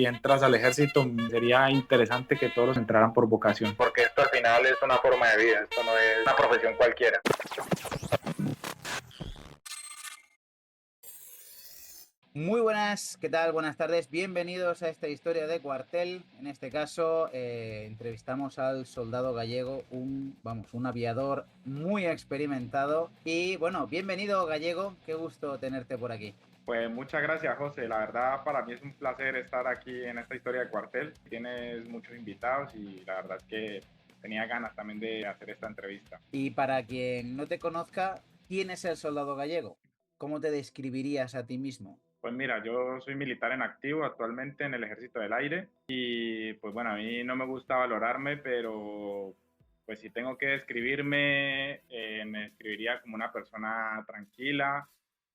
Si entras al ejército, sería interesante que todos entraran por vocación. Porque esto al final es una forma de vida, esto no es una profesión cualquiera. Muy buenas, ¿qué tal? Buenas tardes, bienvenidos a esta historia de cuartel. En este caso, entrevistamos al soldado gallego, un aviador muy experimentado. Y bueno, bienvenido Gallego, qué gusto tenerte por aquí. Pues muchas gracias, José. La verdad, para mí es un placer estar aquí en esta historia de cuartel. Tienes muchos invitados y la verdad es que tenía ganas también de hacer esta entrevista. Y para quien no te conozca, ¿quién es el soldado gallego? ¿Cómo te describirías a ti mismo? Pues mira, yo soy militar en activo actualmente en el Ejército del Aire y pues bueno, a mí no me gusta valorarme, pero pues si tengo que describirme, me describiría como una persona tranquila,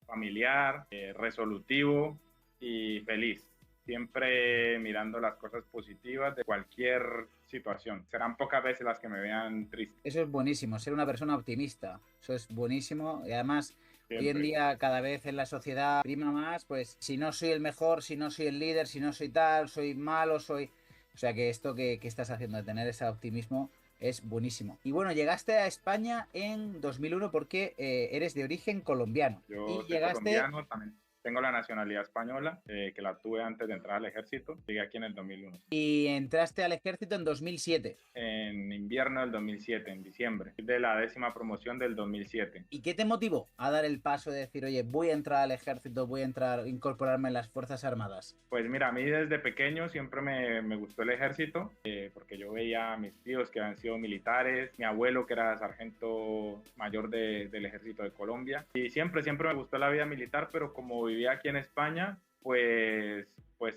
familiar, resolutivo y feliz. Siempre mirando las cosas positivas de cualquier situación. Serán pocas veces las que me vean triste. Eso es buenísimo, ser una persona optimista. Eso es buenísimo y además hoy en Siempre. día cada vez en la sociedad prima más, pues si no soy el mejor, si no soy el líder, si no soy tal, soy malo, soy... O sea que esto que estás haciendo de tener ese optimismo es buenísimo. Y bueno, llegaste a España en 2001 porque eres de origen colombiano. Yo Y soy llegaste colombiano, también tengo la nacionalidad española, que la tuve antes de entrar al ejército. Llegué aquí en el 2001. y entraste al ejército en 2007. En invierno del 2007, en diciembre, de la 10ª promoción del 2007. ¿Y qué te motivó a dar el paso de decir, oye, voy a entrar al ejército, voy a entrar, incorporarme en las Fuerzas Armadas? Pues mira, a mí desde pequeño siempre me gustó el ejército, porque yo veía a mis tíos que habían sido militares, mi abuelo que era sargento mayor del ejército de Colombia, y siempre me gustó la vida militar, pero como vivía aquí en España, pues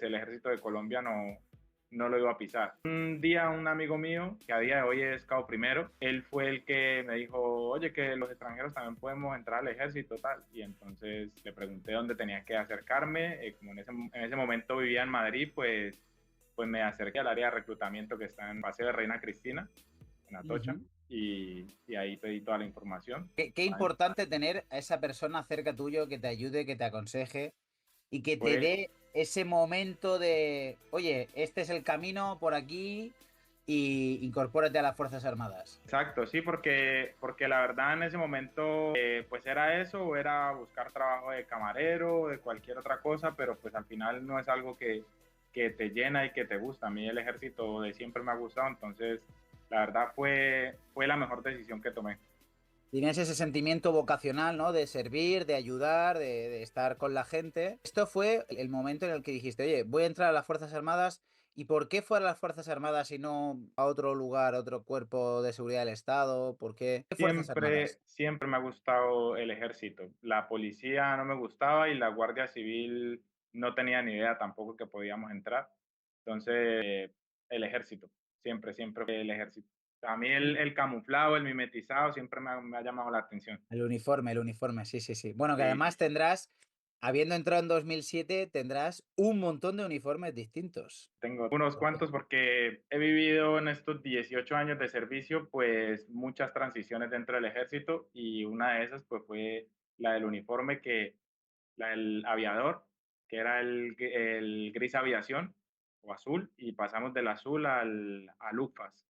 el ejército de Colombia no lo iba a pisar. Un día un amigo mío, que a día de hoy es cabo primero, él fue el que me dijo, oye, que los extranjeros también podemos entrar al ejército, tal. Y entonces le pregunté dónde tenía que acercarme. Como en ese momento vivía en Madrid, pues me acerqué al área de reclutamiento que está en Paseo de Reina Cristina, en Atocha. Uh-huh. Y ahí pedí toda la información. Qué importante tener a esa persona cerca tuyo que te ayude, que te aconseje y que te Fue dé ese momento de, oye, este es el camino por aquí y incorpórate a las Fuerzas Armadas. Exacto, sí, porque la verdad en ese momento pues era eso, o era buscar trabajo de camarero o de cualquier otra cosa, pero pues al final no es algo que te llena y que te gusta. A mí el ejército de siempre me ha gustado, entonces la verdad fue la mejor decisión que tomé. Tienes ese sentimiento vocacional, ¿no? De servir, de ayudar, de estar con la gente. Esto fue el momento en el que dijiste, oye, voy a entrar a las Fuerzas Armadas. ¿Y por qué fue a las Fuerzas Armadas y no a otro lugar, a otro cuerpo de seguridad del Estado? ¿Por qué Fuerzas Armadas? Siempre me ha gustado el ejército. La policía no me gustaba y la Guardia Civil no tenía ni idea tampoco que podíamos entrar. Entonces, el ejército, siempre fue el ejército. A mí el camuflado, el mimetizado, siempre me ha llamado la atención. El uniforme, sí, sí, sí. Bueno, que Sí, además tendrás, habiendo entrado en 2007, tendrás un montón de uniformes distintos. tengo unos cuantos porque he vivido en estos 18 años de servicio, pues muchas transiciones dentro del ejército y una de esas pues fue la del uniforme la del aviador, que era el gris aviación o azul, y pasamos del azul al UFAS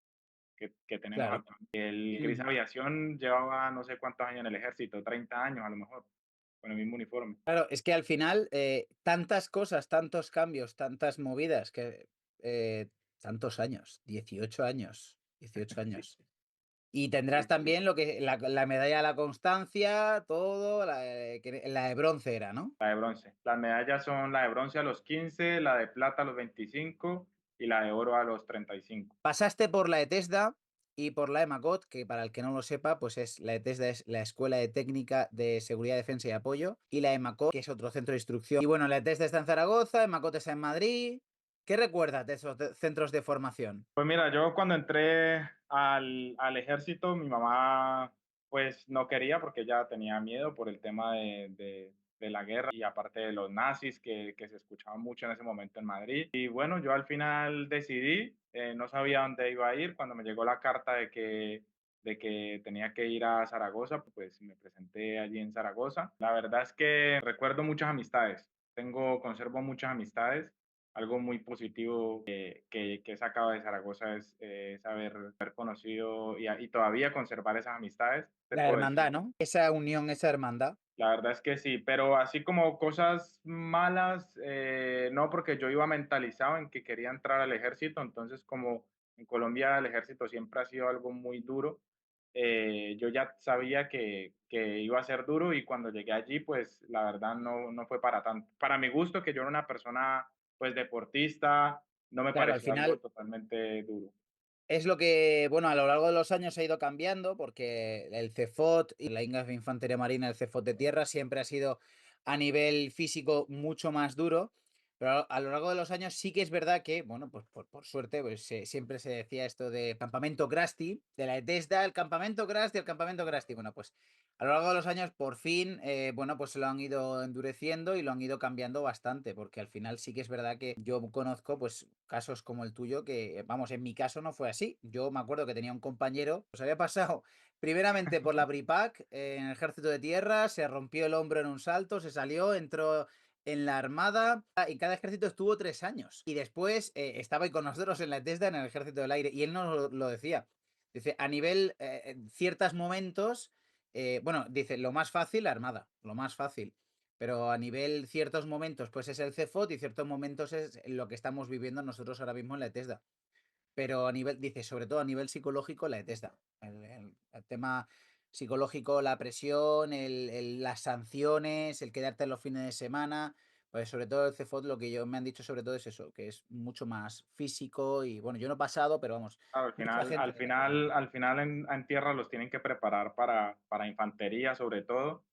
que tenemos Claro. acá. El gris Ujú. aviación llevaba no sé cuántos años en el ejército, 30 años a lo mejor, con el mismo uniforme. Claro, es que al final tantas cosas, tantos cambios, tantas movidas, que tantos años, 18 años, 18 Sí, años. Y tendrás sí, sí. también lo que la medalla de la constancia, todo, la de bronce era, ¿no? La de bronce. Las medallas son la de bronce a los 15, la de plata a los 25 y la de oro a los 35. Pasaste por la ETESDA y por la EMACOT, que para el que no lo sepa, pues es la ETESDA es la Escuela de Técnica de Seguridad, Defensa y Apoyo, y la EMACOT, que es otro centro de instrucción. Y bueno, la ETESDA está en Zaragoza, EMACOT está en Madrid. ¿Qué recuerdas de esos centros de formación? Pues mira, yo cuando entré al ejército, mi mamá pues no quería porque ella tenía miedo por el tema de la guerra y aparte de los nazis que se escuchaban mucho en ese momento en Madrid. Y bueno, yo al final decidí, no sabía dónde iba a ir. Cuando me llegó la carta de que tenía que ir a Zaragoza, pues me presenté allí en Zaragoza. La verdad es que recuerdo muchas amistades, conservo muchas amistades algo muy positivo que he sacado de Zaragoza es haber conocido y todavía conservar esas amistades, te La puedo decir. hermandad, ¿no? Esa unión, esa hermandad. La verdad es que sí, pero así como cosas malas, no, porque yo iba mentalizado en que quería entrar al ejército, entonces como en Colombia el ejército siempre ha sido algo muy duro, yo ya sabía que iba a ser duro y cuando llegué allí, pues la verdad no fue para tanto. Para mi gusto, que yo era una persona pues deportista, no me Claro, al pareció algo final totalmente duro. es lo que, bueno, a lo largo de los años ha ido cambiando porque el CEFOT y la INGAF de Infantería Marina, el CEFOT de tierra, siempre ha sido a nivel físico mucho más duro, pero a lo largo de los años sí que es verdad que, bueno, pues por suerte, pues siempre se decía esto de campamento Krusty, de la ETESDA, el campamento Krusty, el campamento Krusty. Bueno, pues a lo largo de los años, por fin, bueno, pues se lo han ido endureciendo y lo han ido cambiando bastante, porque al final sí que es verdad que yo conozco, pues, casos como el tuyo, que, vamos, en mi caso no fue así. Yo me acuerdo que tenía un compañero, pues había pasado primeramente por la BRIPAC, en el ejército de tierra, se rompió el hombro en un salto, se salió, entró en la armada y cada ejército estuvo 3 años. Y después estaba ahí con nosotros en la TESDA en el ejército del aire y él nos lo decía. Dice, a nivel, ciertos momentos bueno, dice, lo más fácil, la armada, lo más fácil. Pero a nivel ciertos momentos, pues es el CEFOT y ciertos momentos es lo que estamos viviendo nosotros ahora mismo en la ETESDA. Pero a nivel, dice, sobre todo a nivel psicológico, la ETESDA. El tema psicológico, la presión, las sanciones, el quedarte los fines de semana. Pues sobre todo el CEFOT, lo que yo me han dicho sobre todo es eso, que es mucho más físico y bueno, yo no he pasado, pero vamos, Claro, mucha gente al final en tierra los tienen que preparar para infantería sobre todo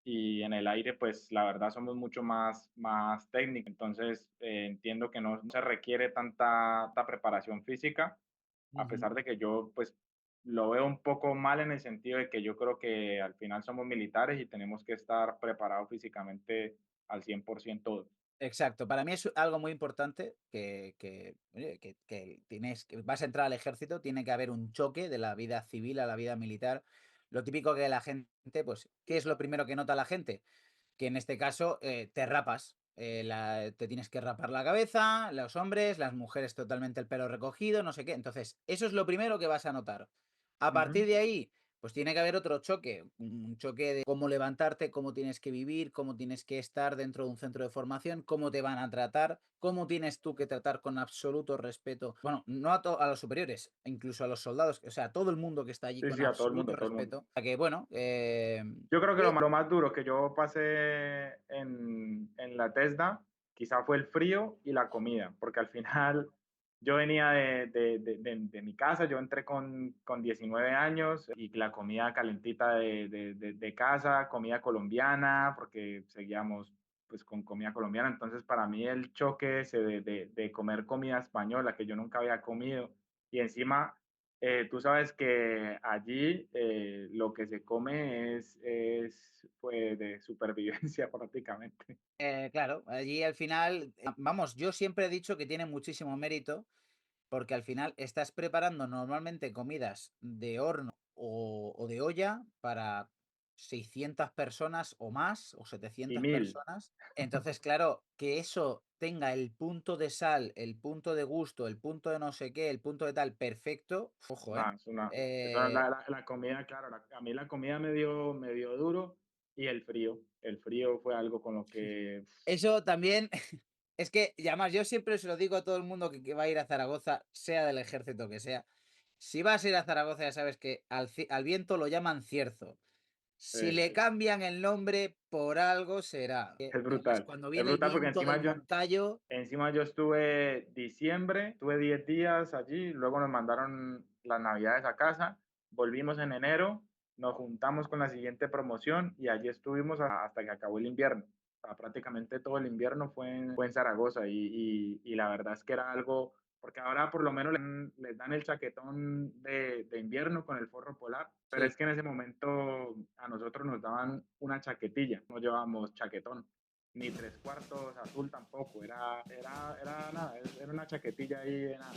y en el aire pues la verdad somos mucho más técnicos, entonces entiendo que no se requiere tanta preparación física, a Ujú. pesar de que yo pues lo veo un poco mal en el sentido de que yo creo que al final somos militares y tenemos que estar preparados físicamente al 100% Exacto, para mí es algo muy importante oye, que tienes, que vas a entrar al ejército, tiene que haber un choque de la vida civil a la vida militar. Lo típico que la gente, pues, ¿qué es lo primero que nota la gente? Que en este caso te rapas. Te tienes que rapar la cabeza, los hombres, las mujeres totalmente el pelo recogido, no sé qué. Entonces, eso es lo primero que vas a notar. A Ujú. partir de ahí, pues tiene que haber otro choque, un choque de cómo levantarte, cómo tienes que vivir, cómo tienes que estar dentro de un centro de formación, cómo te van a tratar, cómo tienes tú que tratar con absoluto respeto, bueno, no a los superiores, incluso a los soldados, o sea, a todo el mundo que está allí Sí, con sí, a todo el mundo, absoluto a todo el mundo. respeto. O sea que, bueno, Yo creo que lo más duro que yo pasé en la TESDA quizá fue el frío y la comida, porque al final yo venía de mi casa, yo entré con 19 años y la comida calentita de casa, comida colombiana, porque seguíamos pues con comida colombiana, entonces para mí el choque ese de comer comida española que yo nunca había comido y encima tú sabes que allí lo que se come es pues, de supervivencia prácticamente. Claro, allí al final, vamos, yo siempre he dicho que tiene muchísimo mérito porque al final estás preparando normalmente comidas de horno o de olla para 600 personas o más, o Y 700 mil, personas. Entonces, claro, que eso tenga el punto de sal, el punto de gusto, el punto de no sé qué, el punto de tal perfecto, ojo, ¿eh? no, eso es Eh, la comida, claro, a mí la comida me dio duro y el frío fue algo con lo que, Eso también, es que, y además, yo siempre se lo digo a todo el mundo que va a ir a Zaragoza, sea del ejército que sea. Si vas a ir a Zaragoza, ya sabes que al viento lo llaman cierzo. Si eh, le cambian el nombre, por algo será. Y además, cuando es viene el brutal porque viento del Moncayo, encima yo estuve diciembre, estuve 10 días allí, luego nos mandaron las navidades a casa, volvimos en enero, nos juntamos con la siguiente promoción y allí estuvimos hasta que acabó el invierno. O sea, prácticamente todo el invierno fue en Zaragoza y la verdad es que era algo, porque ahora por lo menos les dan el chaquetón de invierno con el forro polar, pero sí. es que en ese momento a nosotros nos daban una chaquetilla, no llevábamos chaquetón ni tres cuartos azul tampoco, era nada, era una chaquetilla ahí de nada.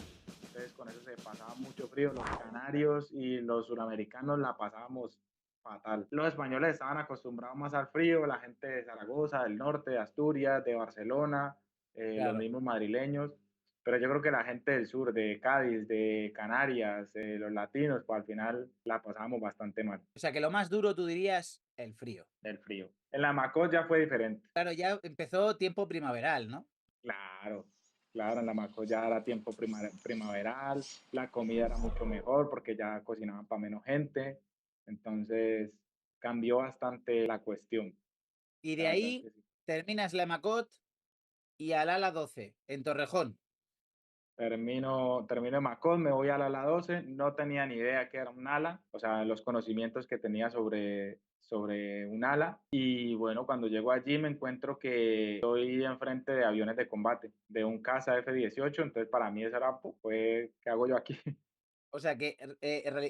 Entonces con eso se pasaba mucho frío, los canarios y los suramericanos la pasábamos fatal. Los españoles estaban acostumbrados más al frío, la gente de Zaragoza, del norte, de Asturias, de Barcelona, los Claro. mismos madrileños, pero yo creo que la gente del sur, de Cádiz, de Canarias, los latinos, pues al final la pasamos bastante mal, O sea, que lo más duro tú dirías el frío. el frío. En la Macó ya fue diferente. Claro, ya empezó tiempo primaveral, ¿no? Claro, claro, en la Macó ya era tiempo primaveral, la comida era mucho mejor porque ya cocinaban para menos gente, entonces cambió bastante la cuestión, Y de la verdad es ahí que sí. terminas la Macot y al ala 12, en Torrejón. Termino en Macón, me voy al ala 12, no tenía ni idea que era un ala, o sea, los conocimientos que tenía sobre un ala. Y bueno, cuando llego allí me encuentro que estoy enfrente de aviones de combate, de un caza F-18, entonces para mí eso era, pues, ¿qué hago yo aquí? O sea, que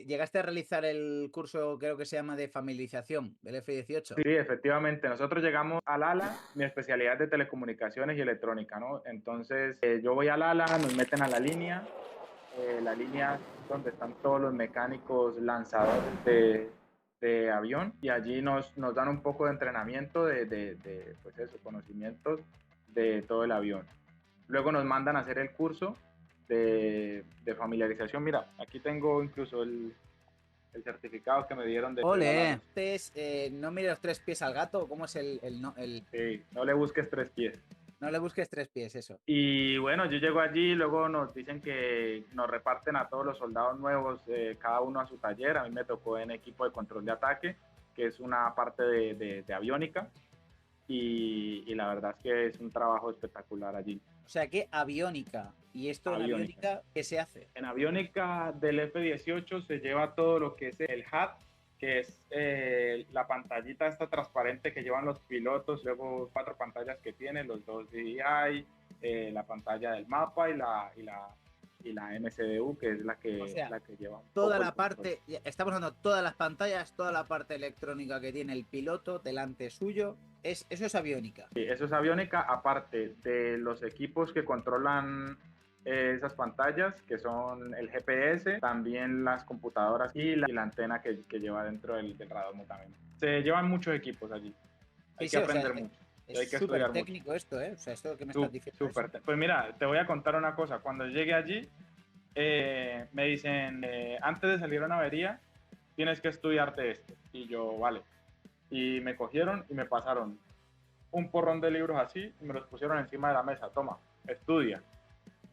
llegaste a realizar el curso, creo que se llama de familiarización del F-18. Sí, efectivamente. Nosotros llegamos al ALA, mi especialidad es de telecomunicaciones y electrónica, ¿no? Entonces, yo voy al ALA, nos meten a la línea donde están todos los mecánicos lanzadores de avión, y allí nos dan un poco de entrenamiento pues eso, conocimientos de todo el avión. Luego nos mandan a hacer el curso de familiarización. Mira, aquí tengo incluso el certificado que me dieron del ¡Ole! ALA. Entonces, no mires los tres pies al gato. ¿Cómo es el Sí, no le busques tres pies. no le busques tres pies, eso? Y bueno, yo llego allí, luego nos dicen que nos reparten a todos los soldados nuevos, cada uno a su taller. A mí me tocó en equipo de control de ataque, que es una parte de aviónica, y la verdad es que es un trabajo espectacular allí. O sea, que aviónica. ¿Y esto en Aviónica. aviónica qué se hace? En aviónica del F-18 se lleva todo lo que es el HAT, que es la pantallita esta transparente que llevan los pilotos, luego 4 pantallas que tienen, los dos DVI, la pantalla del mapa y la MCDU, que es O sea, la que lleva un toda poco el la control. parte, estamos hablando todas las pantallas, toda la parte electrónica que tiene el piloto delante suyo, eso es aviónica. Sí, eso es aviónica, aparte de los equipos que controlan esas pantallas, que son el GPS, también las computadoras y la antena que lleva dentro del radar también. Se llevan muchos equipos allí. Hay Sí, que o sea, aprender mucho. Y hay es que súper estudiar mucho. técnico esto, ¿eh? O sea, esto que me estás diciendo. Súper. Pues mira, te voy a contar una cosa. Cuando llegué allí, me dicen, antes de salir a una avería, tienes que estudiarte esto. Y yo, vale. Y me cogieron y me pasaron un porrón de libros así y me los pusieron encima de la mesa. Toma, estudia.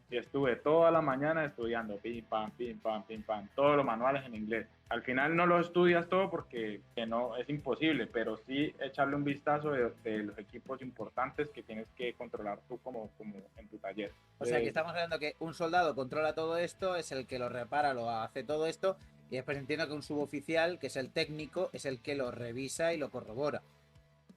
Y estuve toda la mañana estudiando, pim, pam, pim, pam, pim, pam, todos los manuales en inglés. Al final no lo estudias todo porque no es imposible, pero sí echarle un vistazo de los equipos importantes que tienes que controlar tú como en tu taller. O sea, que estamos hablando que un soldado controla todo esto, es el que lo repara, lo hace todo esto, y después entiendo que un suboficial, que es el técnico, es el que lo revisa y lo corrobora.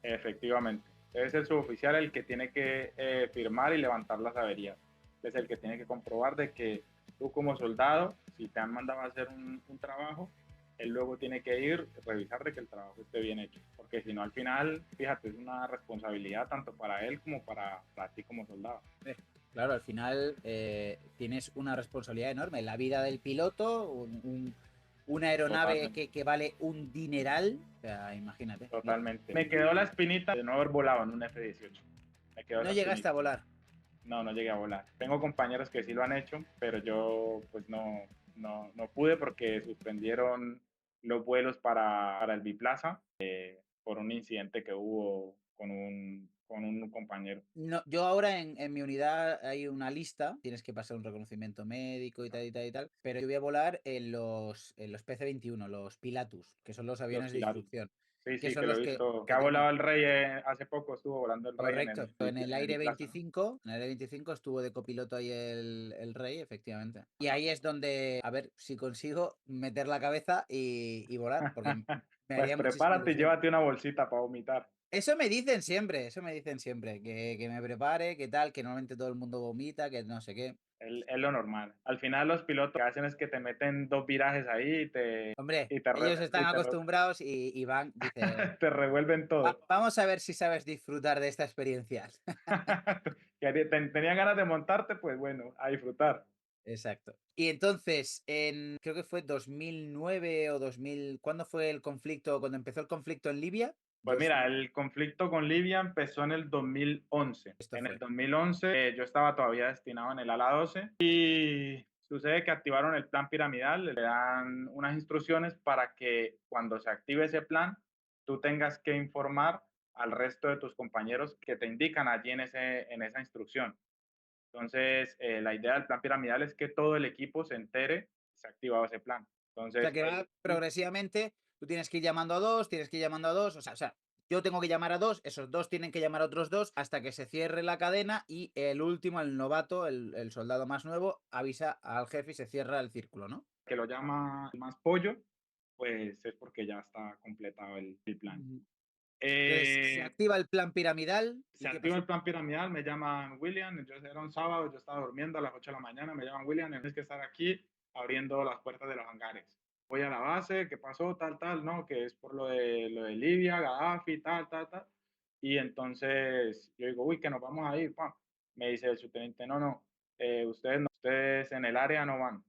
Efectivamente. Es el suboficial el que tiene que firmar y levantar las averías. Es el que tiene que comprobar de que tú como soldado, si te han mandado a hacer un trabajo, él luego tiene que ir, revisar de que el trabajo esté bien hecho. Porque si no, al final, fíjate, es una responsabilidad tanto para él como para ti como soldado. Claro, al final tienes una responsabilidad enorme. La vida del piloto, una aeronave que vale un dineral, o sea, imagínate. Totalmente. Me quedó la espinita de no haber volado en un F-18. No llegaste a volar. No llegué a volar. Tengo compañeros que sí lo han hecho, pero yo pues no pude porque suspendieron los vuelos para el Biplaza por un incidente que hubo con un compañero. No, yo ahora en mi unidad hay una lista, tienes que pasar un reconocimiento médico y tal y tal y tal, pero yo voy a volar en los PC-21, los Pilatus, que son los aviones de instrucción. Sí, Que sí, son que lo los he visto. Que que ha volado el Rey hace poco, estuvo volando el Rey correcto, en el Aire Biplaza. 25, en el Aire 25 estuvo de copiloto ahí el Rey, efectivamente. Y ahí es donde, a ver si consigo meter la cabeza y volar, porque me Pues haría muchísima prepárate y ilusión. llévate una bolsita para vomitar. Eso me dicen siempre, que me prepare, que tal, que normalmente todo el mundo vomita, que no sé qué. Es lo normal. Al final los pilotos lo que hacen es que te meten 2 virajes ahí Hombre, y te, ellos están acostumbrados y van, dice, te revuelven todo. Vamos a ver si sabes disfrutar de esta experiencia. Tenía ganas de montarte, pues bueno, a disfrutar. Exacto. Y entonces, creo que fue 2009 o 2000, ¿cuándo fue el conflicto? Cuando empezó el conflicto en Libia, Pues mira, el conflicto con Libia empezó en el 2011. Esto En fue. el 2011 yo estaba todavía destinado en el ala 12 y sucede que activaron el plan piramidal, le dan unas instrucciones para que cuando se active ese plan, tú tengas que informar al resto de tus compañeros que te indican allí en esa instrucción. Entonces, la idea del plan piramidal es que todo el equipo se entere que se ha activado ese plan. O sea, Entonces, que va progresivamente, tú tienes que ir llamando a dos, tienes que ir llamando a dos, o sea, yo tengo que llamar a dos, esos dos tienen que llamar a otros dos hasta que se cierre la cadena y el último, el novato, el soldado más nuevo, avisa al jefe y se cierra el círculo, ¿no? que lo llama más pollo, pues es porque ya está completado el plan. Ujú. Entonces, se Eh, activa el plan piramidal. Se ¿Y qué activa pasó? el plan piramidal, me llaman William, yo, era un sábado, yo estaba durmiendo a las 8 de la mañana, me llaman William, tienes que estar aquí abriendo las puertas de los hangares. Voy a la base, ¿qué pasó? Tal, tal, no, que es por lo de Libia, Gaddafi, tal, tal, tal. Y entonces yo digo, uy, que nos vamos a ir, pam. Me dice el subteniente, no, no, ustedes en el área no van.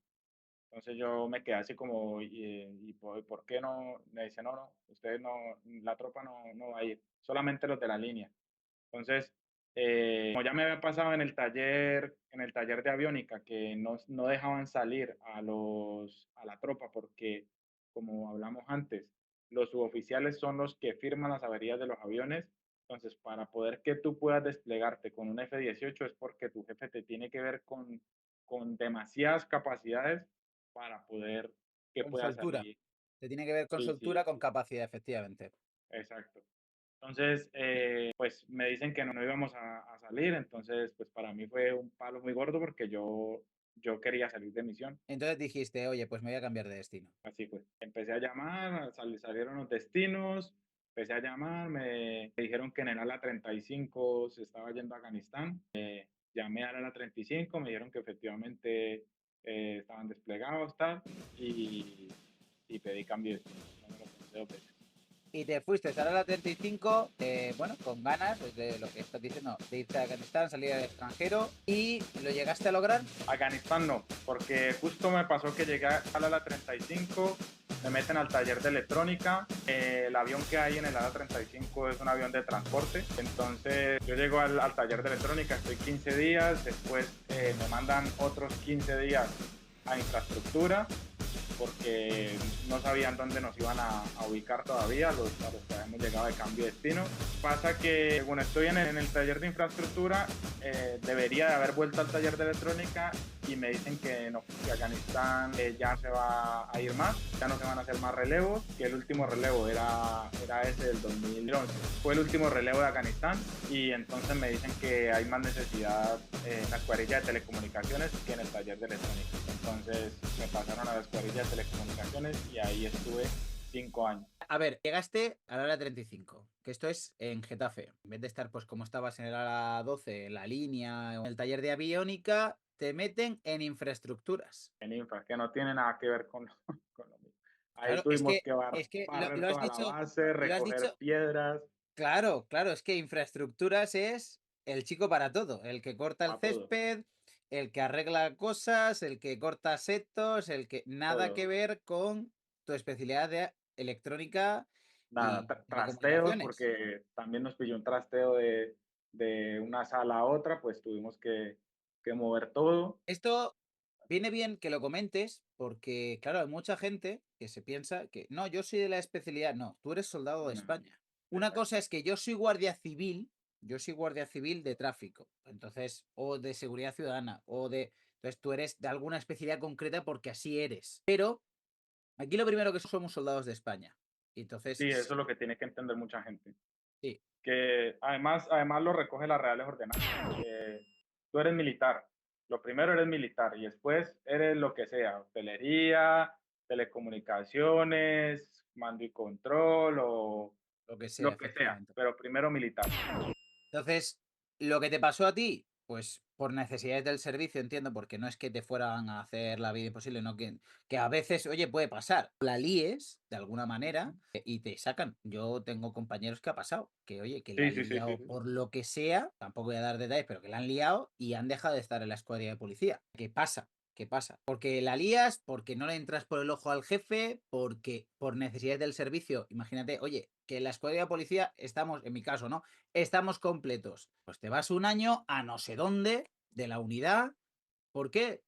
Entonces yo me quedé así como, ¿y por qué no? Me dice, no, no, ustedes no, la tropa no va a ir, solamente los de la línea. Entonces, como ya me había pasado en el taller de aviónica, que no dejaban salir a la tropa porque, como hablamos antes, los suboficiales son los que firman las averías de los aviones. Entonces, para poder que tú puedas desplegarte con un F-18 es porque tu jefe te tiene que ver con demasiadas capacidades para poder que Con puedas soltura. salir. Te tiene que ver con Sí, sí, soltura, con sí, capacidad, efectivamente. exacto. Entonces, pues me dicen que no íbamos a salir, entonces pues para mí fue un palo muy gordo porque yo quería salir de misión, Entonces dijiste, oye, pues me voy a cambiar de destino. así fue. Empecé a llamar, salieron los destinos, empecé a llamar, me dijeron que en el ala 35 se estaba yendo a Afganistán, llamé al ala 35, me dijeron que efectivamente estaban desplegados, tal, y, y pedí cambio de destino. No me lo pensé dos veces. Y te fuiste a la 35, bueno, con ganas, de lo que estás diciendo, de irte a Afganistán, salir al extranjero, y lo llegaste a lograr. Afganistán no, porque justo me pasó que llegué a la 35, me meten al taller de electrónica, el avión que hay en el ala 35 es un avión de transporte, entonces yo llego al taller de electrónica, estoy 15 días, después me mandan otros 15 días a infraestructura, porque no sabían dónde nos iban a ubicar todavía, a los que habíamos llegado de cambio de destino. Pasa que, bueno, estoy en el taller de infraestructura, debería de haber vuelto al taller de electrónica y me dicen que no, que Afganistán ya se va a ir más, ya no se van a hacer más relevos, que el último relevo era ese del 2011. Fue el último relevo de Afganistán y entonces me dicen que hay más necesidad en la escuadrilla de telecomunicaciones que en el taller de electrónica. Entonces me pasaron a la escuadrilla de telecomunicaciones y ahí estuve 5 años. A ver, llegaste al área 35, que esto es en Getafe. En vez de estar, pues, como estabas en el área 12, en la línea, o en el taller de aviónica, te meten en infraestructuras. En infra, que no tiene nada que ver con con lo mío. Ahí Claro, tuvimos que es que barrer lo has toda la dicho, base, lo has recoger dicho, piedras, claro, claro, es que infraestructuras es el chico para todo, el que corta el para todo, césped, el que arregla cosas, el que corta setos, el que nada que todo. ver con tu especialidad de electrónica Nada, y trasteos, telecomunicaciones. porque también nos pilló un trasteo de una sala a otra, pues tuvimos que mover todo. Esto viene bien que lo comentes porque, claro, hay mucha gente que se piensa que no, yo soy de la especialidad. No, tú eres soldado de No, España. Una exacto. cosa es que yo soy guardia civil de tráfico, entonces, o de seguridad ciudadana, entonces tú eres de alguna especialidad concreta porque así eres. Pero aquí lo primero que somos soldados de España. Y entonces, Sí, eso es lo que tiene que entender mucha gente. sí, Que además lo recoge las Reales Ordenanzas. Tú eres militar. Lo primero eres militar y después eres lo que sea, hotelería, telecomunicaciones, mando y control o lo que sea, lo que sea, efectivamente. pero primero militar. Entonces, lo que te pasó a ti, pues por necesidades del servicio, entiendo, porque no es que te fueran a hacer la vida imposible, no que a veces, oye, puede pasar. La líes de alguna manera y te sacan. Yo tengo compañeros que ha pasado, que oye, que la Sí, han sí, sí, sí, liado sí. por lo que sea, tampoco voy a dar detalles, pero que la han liado y han dejado de estar en la escuadrilla de policía. ¿Qué pasa? ¿Qué pasa? Porque la lías, porque no le entras por el ojo al jefe, porque por necesidades del servicio, imagínate, oye, que en la escuadrilla de policía estamos, en mi caso, ¿no? Estamos completos. Pues te vas un año a no sé dónde de la unidad. ¿Por qué?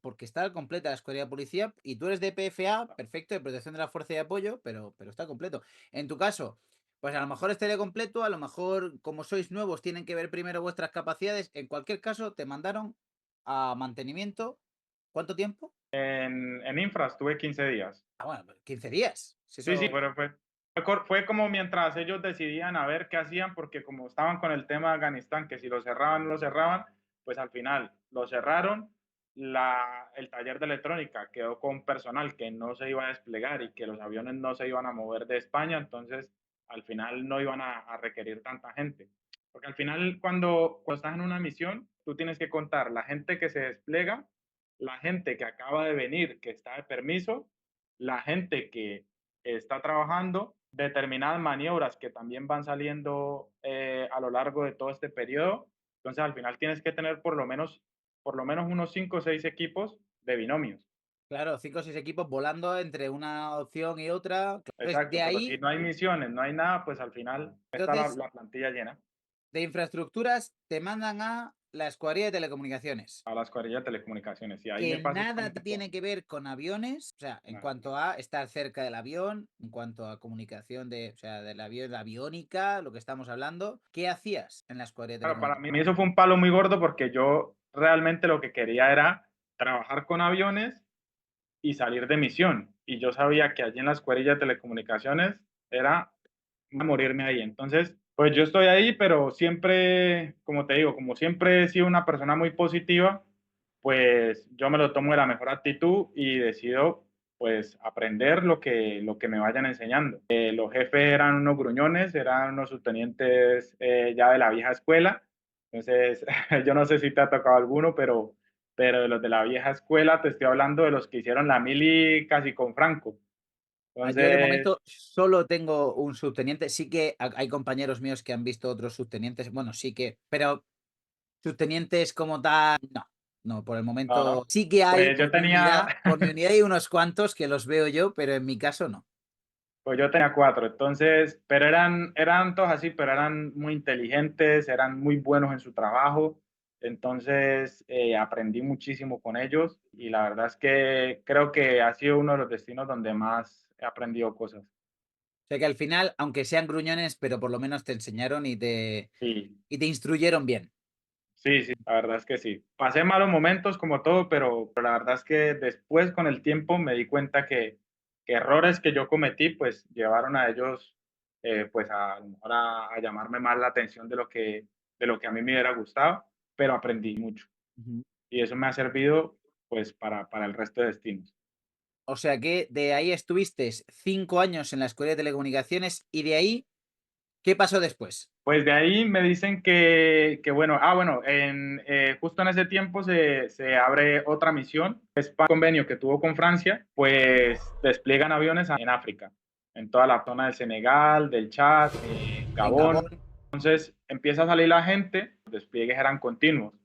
Porque está completa la escuadrilla de policía y tú eres de PFA, perfecto, de protección de la fuerza y apoyo, pero está completo. En tu caso, pues a lo mejor estaría completo, a lo mejor como sois nuevos tienen que ver primero vuestras capacidades. En cualquier caso, te mandaron a mantenimiento. ¿Cuánto tiempo? En Infra estuve 15 días. Ah, bueno, 15 días. Si Sí, sí, eso... pero fue como mientras ellos decidían a ver qué hacían, porque como estaban con el tema de Afganistán, que si lo cerraban o no lo cerraban, pues al final lo cerraron. El taller de electrónica quedó con personal que no se iba a desplegar y que los aviones no se iban a mover de España, entonces al final no iban a requerir tanta gente. Porque al final cuando estás en una misión, tú tienes que contar la gente que se despliega, la gente que acaba de venir, que está de permiso, la gente que está trabajando, determinadas maniobras que también van saliendo a lo largo de todo este periodo. Entonces, al final tienes que tener por lo menos unos 5 o 6 equipos de binomios. Claro, 5 o 6 equipos volando entre una opción y otra. Entonces, Exacto, de pero si ahí, no hay misiones, no hay nada, pues al final está la, entonces, la plantilla llena de infraestructuras te mandan a la escuadrilla de telecomunicaciones, a las cuadrillas de telecomunicaciones. Y ahí me que paso nada también tiene que ver con aviones, o sea, en nada. cuanto a estar cerca del avión, en cuanto a comunicación o sea, del avión, la aviónica, lo que estamos hablando. ¿Qué hacías en la escuadrilla de Claro, para telecomunicaciones? mí eso fue un palo muy gordo porque yo realmente lo que quería era trabajar con aviones y salir de misión. Y yo sabía que allí en la escuadrilla de telecomunicaciones era morirme ahí. Entonces, pues yo estoy ahí, pero siempre, como te digo, como siempre he sido una persona muy positiva, pues yo me lo tomo de la mejor actitud y decido pues aprender lo que me vayan enseñando. Los jefes eran unos gruñones, eran unos subtenientes ya de la vieja escuela. Entonces, yo no sé si te ha tocado alguno, pero de los de la vieja escuela te estoy hablando de los que hicieron la mili casi con Franco. Yo de Entonces, momento solo tengo un subteniente. Sí que hay compañeros míos que han visto otros subtenientes. Bueno, sí que, pero subtenientes como tal, no. No, por el no, momento no. sí que hay Pues yo tenía, por mi unidad hay unos cuantos que los veo yo, pero en mi caso no. pues yo tenía cuatro, entonces, pero eran todos así, pero eran muy inteligentes, eran muy buenos en su trabajo, entonces aprendí muchísimo con ellos y la verdad es que creo que ha sido uno de los destinos donde más he aprendido cosas. O sea que al final, aunque sean gruñones, pero por lo menos te enseñaron Sí, y te instruyeron bien. sí, sí, la verdad es que sí. Pasé malos momentos como todo, pero la verdad es que después con el tiempo me di cuenta que errores que yo cometí pues llevaron a ellos pues a lo mejor a llamarme más la atención de lo que a mí me hubiera gustado, pero aprendí mucho Ujú. y eso me ha servido pues para el resto de destinos. O sea que de ahí estuviste 5 años en la escuela de telecomunicaciones y de ahí, ¿qué pasó después? Pues de ahí me dicen que bueno, bueno, justo en ese tiempo se abre otra misión, es un convenio que tuvo con Francia, pues despliegan aviones en África, en toda la zona del Senegal, del Chad, En Gabón. Gabón. Entonces empieza a salir la gente, los despliegues eran continuos. Ujú.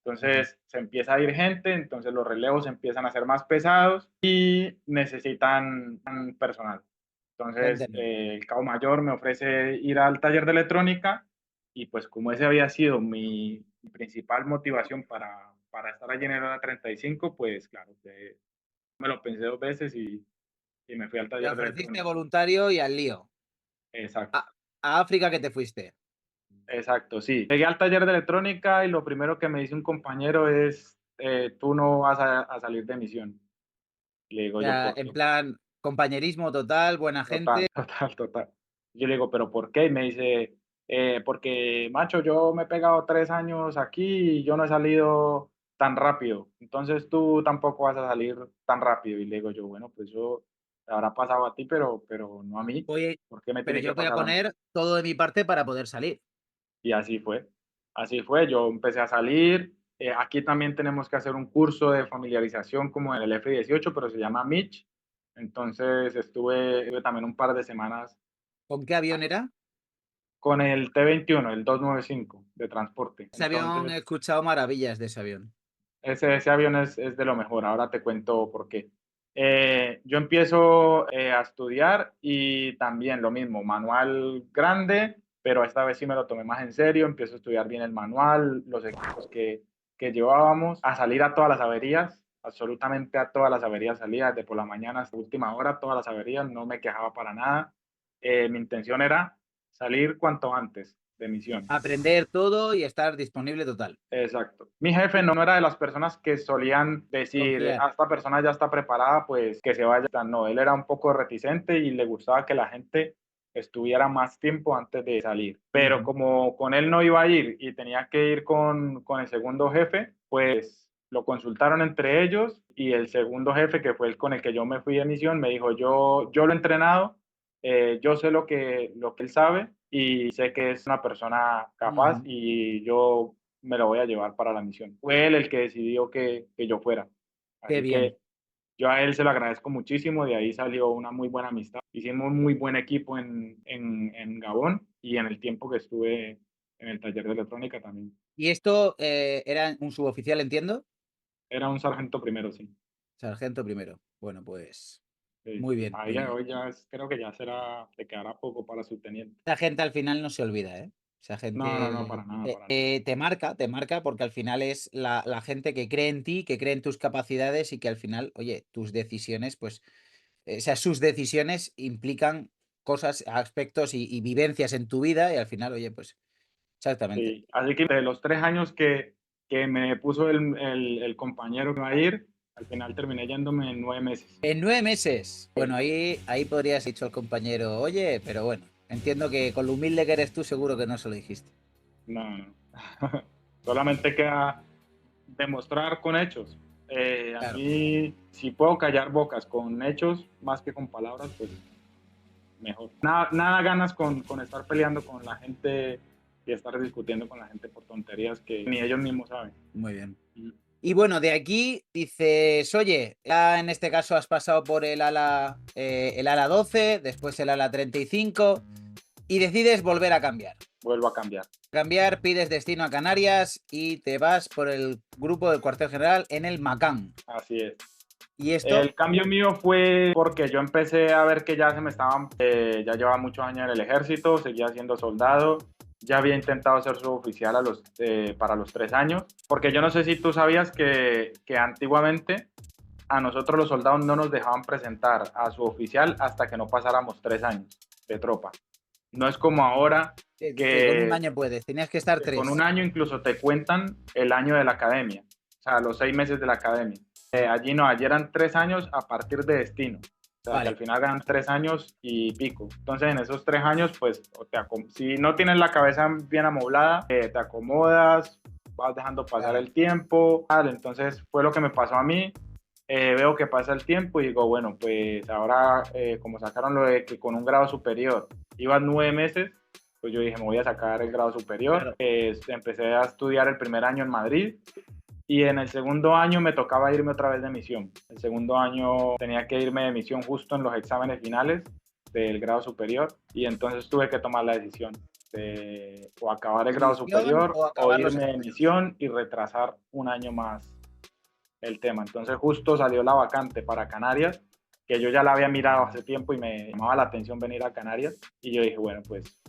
Entonces se empieza a ir gente, entonces los relevos empiezan a ser más pesados y necesitan personal. Entonces Cuéntame. el cabo mayor me ofrece ir al taller de electrónica y pues como ese había sido mi principal motivación para estar allí en el hora 35, pues claro, me lo pensé dos veces y me fui al Te taller de ofreciste electrónica. voluntario y al lío. Exacto. A, a África que te fuiste. Exacto, sí. Llegué al taller de electrónica y lo primero que me dice un compañero es, tú no vas a salir de misión. Le O digo yo, sea, ¿por en qué? plan, compañerismo total, buena Total, gente. total, total. Yo le digo, ¿pero por qué? Y me dice, porque, macho, yo me he pegado 3 años aquí y yo no he salido tan rápido. Entonces tú tampoco vas a salir tan rápido. Y le digo yo, bueno, pues eso te habrá pasado a ti, pero no a mí. Oye, ¿Por qué me pero tiene que yo voy a pasar a mí? poner todo de mi parte para poder salir. Y así fue. Así fue. Yo empecé a salir. Aquí también tenemos que hacer un curso de familiarización como en el F-18, pero se llama Mitch. Entonces estuve también un par de semanas ¿Con qué avión era? con el T-21, el 295 de transporte. Ese avión he Entonces, escuchado maravillas de ese avión. ese avión es de lo mejor. Ahora te cuento por qué. Yo empiezo a estudiar y también lo mismo, manual grande, pero esta vez sí me lo tomé más en serio, empiezo a estudiar bien el manual, los equipos que llevábamos, a salir a todas las averías, absolutamente a todas las averías salía, desde por la mañana hasta última hora, todas las averías, no me quejaba para nada. Mi intención era salir cuanto antes de misión. Aprender todo y estar disponible total. Exacto. Mi jefe no era de las personas que solían decir, Confiar. esta persona ya está preparada, pues que se vaya. No, él era un poco reticente y le gustaba que la gente estuviera más tiempo antes de salir. Pero como con él no iba a ir y tenía que ir con el segundo jefe, pues lo consultaron entre ellos y el segundo jefe, que fue el con el que yo me fui de misión, me dijo, yo lo he entrenado, yo sé lo que él sabe y sé que es una persona capaz y yo me lo voy a llevar para la misión. Fue él el que decidió que yo fuera. Qué Así bien. que yo a él se lo agradezco muchísimo, de ahí salió una muy buena amistad. Hicimos un muy buen equipo en Gabón y en el tiempo que estuve en el taller de electrónica también. ¿Y esto era un suboficial, entiendo? Era un sargento primero, sí. Sargento primero. Bueno, pues Sí. muy bien, A muy día de bien. hoy creo que ya te quedará poco para subteniente. Esa gente al final no se olvida, ¿eh? Esa No, gente para nada, para nada. te marca porque al final es la gente que cree en ti, que cree en tus capacidades y que al final, oye, tus decisiones, pues, o sea, sus decisiones implican cosas, aspectos y vivencias en tu vida y al final, oye, pues, exactamente. Sí, así que de los 3 años que me puso el compañero que va a ir, al final terminé yéndome en 9 meses. En 9 meses. Bueno, ahí podrías dicho al compañero, oye, pero bueno, entiendo que con lo humilde que eres tú, seguro que no se lo dijiste. No, no. Solamente queda demostrar con hechos. A Claro. mí, si puedo callar bocas con hechos más que con palabras, pues mejor. Nada ganas con estar peleando con la gente y estar discutiendo con la gente por tonterías que ni ellos mismos saben. Muy bien. Mm. Y bueno, de aquí dices, oye, ya en este caso has pasado por el ala 12, después el ala 35 y decides volver a cambiar. Vuelvo a cambiar. Cambiar, pides destino a Canarias y te vas por el grupo del cuartel general en el Macán. Así es. Y esto, El cambio mío fue porque yo empecé a ver que ya se me estaban, ya llevaba muchos años en el ejército, seguía siendo soldado, ya había intentado ser suboficial para los 3 años, porque yo no sé si tú sabías que antiguamente a nosotros los soldados no nos dejaban presentar a suboficial hasta que no pasáramos 3 años de tropa. No es como ahora que con un que año puedes, tenías que estar 3. con un año incluso te cuentan el año de la academia, o sea, los 6 meses de la academia. Allí no, allí eran 3 años a partir de destino. O sea, Vale. que al final eran 3 años y pico. Entonces, en esos 3 años, pues, si no tienes la cabeza bien amoblada, te acomodas, vas dejando pasar Claro. el tiempo. Entonces, fue lo que me pasó a mí. Veo que pasa el tiempo y digo, bueno, pues ahora, como sacaron lo de que con un grado superior iban 9 meses, pues yo dije, me voy a sacar el grado superior. Claro. Empecé a estudiar el primer año en Madrid. Y en el segundo año me tocaba irme otra vez de misión. El segundo año tenía que irme de misión justo en los exámenes finales del grado superior y entonces tuve que tomar la decisión de o acabar el grado superior o irme de misión y retrasar un año más el tema. Entonces justo salió la vacante para Canarias, que yo ya la había mirado hace tiempo y me llamaba la atención venir a Canarias y yo dije, bueno, pues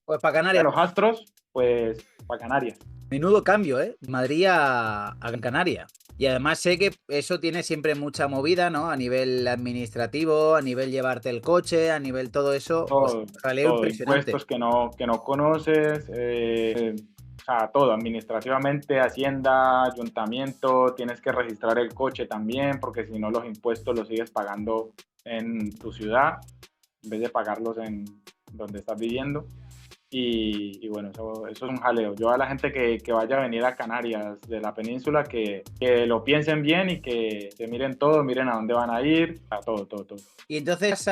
para Canarias. De los Astros, pues para Canarias. Menudo cambio, ¿eh? Madrid a Canarias. Y además sé que eso tiene siempre mucha movida, ¿no? A nivel administrativo, a nivel llevarte el coche, a nivel todo eso. Todo, Jaleo impresionante. impuestos que no conoces, o sea, todo, administrativamente, Hacienda, Ayuntamiento, tienes que registrar el coche también, porque si no los impuestos los sigues pagando en tu ciudad, en vez de pagarlos en donde estás viviendo. Y bueno, eso es un jaleo. Yo a la gente que vaya a venir a Canarias de la península, que lo piensen bien y que miren todo, miren a dónde van a ir, a todo. Y entonces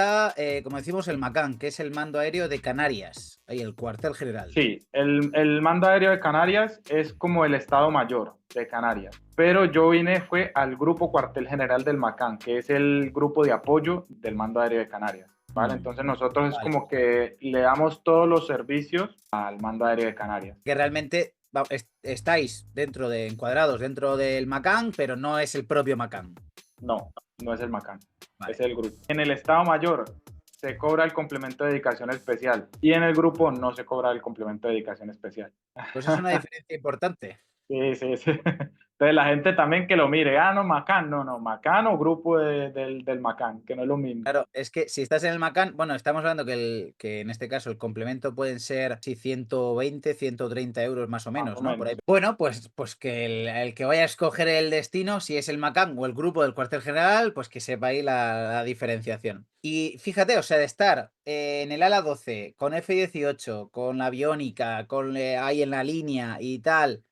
como decimos, el Macán, que es el mando aéreo de Canarias, ahí el cuartel general. Sí, el mando aéreo de Canarias es como el Estado Mayor de Canarias, pero yo fue al grupo cuartel general del Macán, que es el grupo de apoyo del mando aéreo de Canarias. ¿Vale? Entonces nosotros es como que le damos todos los servicios al mando aéreo de Canarias. Que realmente estáis encuadrados dentro del Macán, pero no es el propio Macán. No, no es el Macán, Vale. es el grupo. En el Estado Mayor se cobra el complemento de dedicación especial y en el grupo no se cobra el complemento de dedicación especial. Pues es una diferencia importante. Sí, sí, sí. Entonces la gente también que lo mire, no, Macán, no, Macán o grupo del Macán, que no es lo mismo. Claro, es que si estás en el Macan, bueno, estamos hablando que en este caso el complemento pueden ser 120, 130 euros más o Más menos, o ¿no? Por ahí. menos. Bueno, pues que el que vaya a escoger el destino, si es el Macan o el grupo del cuartel general, pues que sepa ahí la diferenciación. Y fíjate, o sea, de estar en el ala 12, con F-18, con la aviónica, con ahí en la línea y tal.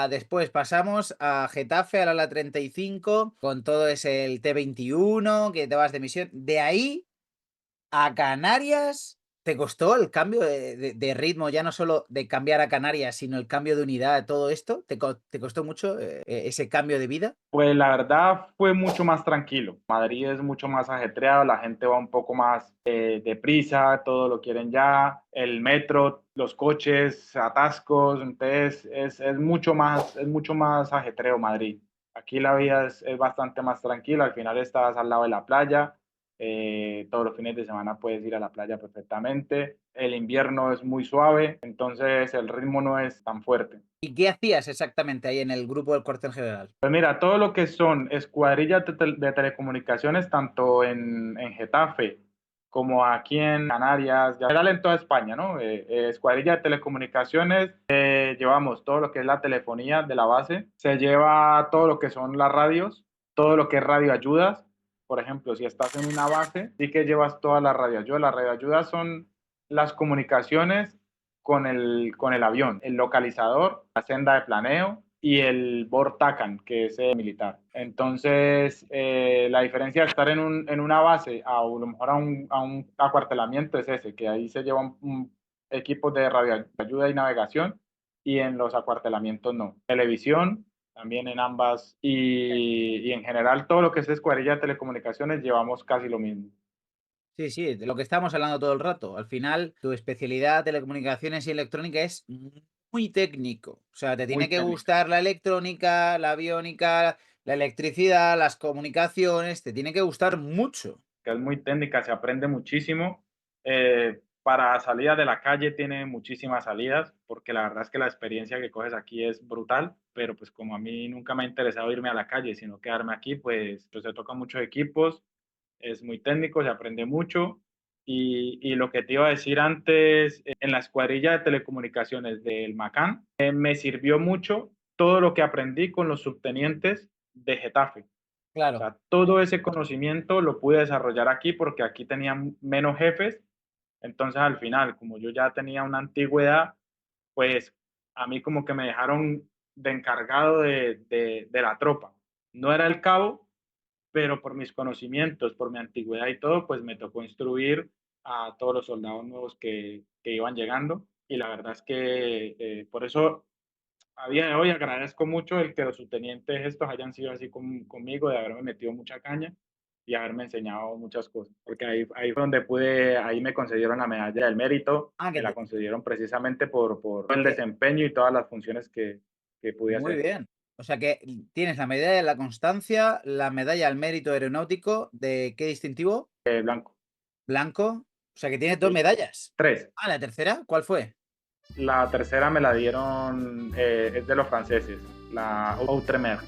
Después pasamos a Getafe, al ala 35, con todo ese el T-21, que te vas de misión. De ahí a Canarias, ¿te costó el cambio de ritmo, ya no solo de cambiar a Canarias, sino el cambio de unidad, todo esto? ¿Te costó mucho ese cambio de vida? Pues la verdad fue mucho más tranquilo. Madrid es mucho más ajetreado, la gente va un poco más deprisa, todo lo quieren ya, el metro, los coches, atascos, entonces es mucho más ajetreo Madrid. Aquí la vida es bastante más tranquila, al final estás al lado de la playa, todos los fines de semana puedes ir a la playa perfectamente, el invierno es muy suave, entonces el ritmo no es tan fuerte. ¿Y qué hacías exactamente ahí en el grupo del cuartel general? Pues mira, todo lo que son escuadrillas de telecomunicaciones, tanto en Getafe como aquí en Canarias, ya general en toda España, ¿no? Escuadrilla de telecomunicaciones, llevamos todo lo que es la telefonía de la base, se lleva todo lo que son las radios, todo lo que es radioayudas. Por ejemplo, si estás en una base, sí que llevas todas las radioayudas. Las radioayudas son las comunicaciones con el avión, el localizador, la senda de planeo y el Bortacan, que es militar. Entonces, la diferencia de estar en una base a lo mejor a un acuartelamiento es ese, que ahí se llevan equipos de radioayuda y navegación y en los acuartelamientos no. Televisión, también en ambas y en general todo lo que es escuadrilla de telecomunicaciones llevamos casi lo mismo. Sí, sí, de lo que estamos hablando todo el rato. Al final, tu especialidad, telecomunicaciones y electrónica, es muy técnico. O sea, te tiene Muy que técnica. gustar la electrónica, la aviónica, la electricidad, las comunicaciones, te tiene que gustar mucho. Que es muy técnica, se aprende muchísimo. Para salidas de la calle tiene muchísimas salidas, porque la verdad es que la experiencia que coges aquí es brutal, pero pues como a mí nunca me ha interesado irme a la calle, sino quedarme aquí, pues se tocan muchos equipos, es muy técnico, se aprende mucho. Y lo que te iba a decir antes, en la escuadrilla de telecomunicaciones del Macán, me sirvió mucho todo lo que aprendí con los subtenientes de Getafe. O Claro. sea, todo ese conocimiento lo pude desarrollar aquí porque aquí tenía menos jefes. Entonces, al final, como yo ya tenía una antigüedad, pues a mí como que me dejaron de encargado de la tropa. No era el cabo, pero por mis conocimientos, por mi antigüedad y todo, pues me tocó instruir a todos los soldados nuevos que iban llegando. Y la verdad es que por eso a día de hoy agradezco mucho el que los subtenientes estos hayan sido así conmigo, de haberme metido mucha caña y haberme enseñado muchas cosas, porque ahí fue donde pude, ahí me concedieron la medalla del mérito, Ah, me la concedieron precisamente por el que desempeño y todas las funciones que pude muy hacer. bien. O sea que tienes la medalla de la constancia, la medalla al mérito aeronáutico, ¿de qué distintivo? Blanco, Blanco. O sea que tienes dos sí. medallas. Tres. Ah, ¿la tercera? ¿Cuál fue? La tercera me la dieron, es de los franceses, la Outremer,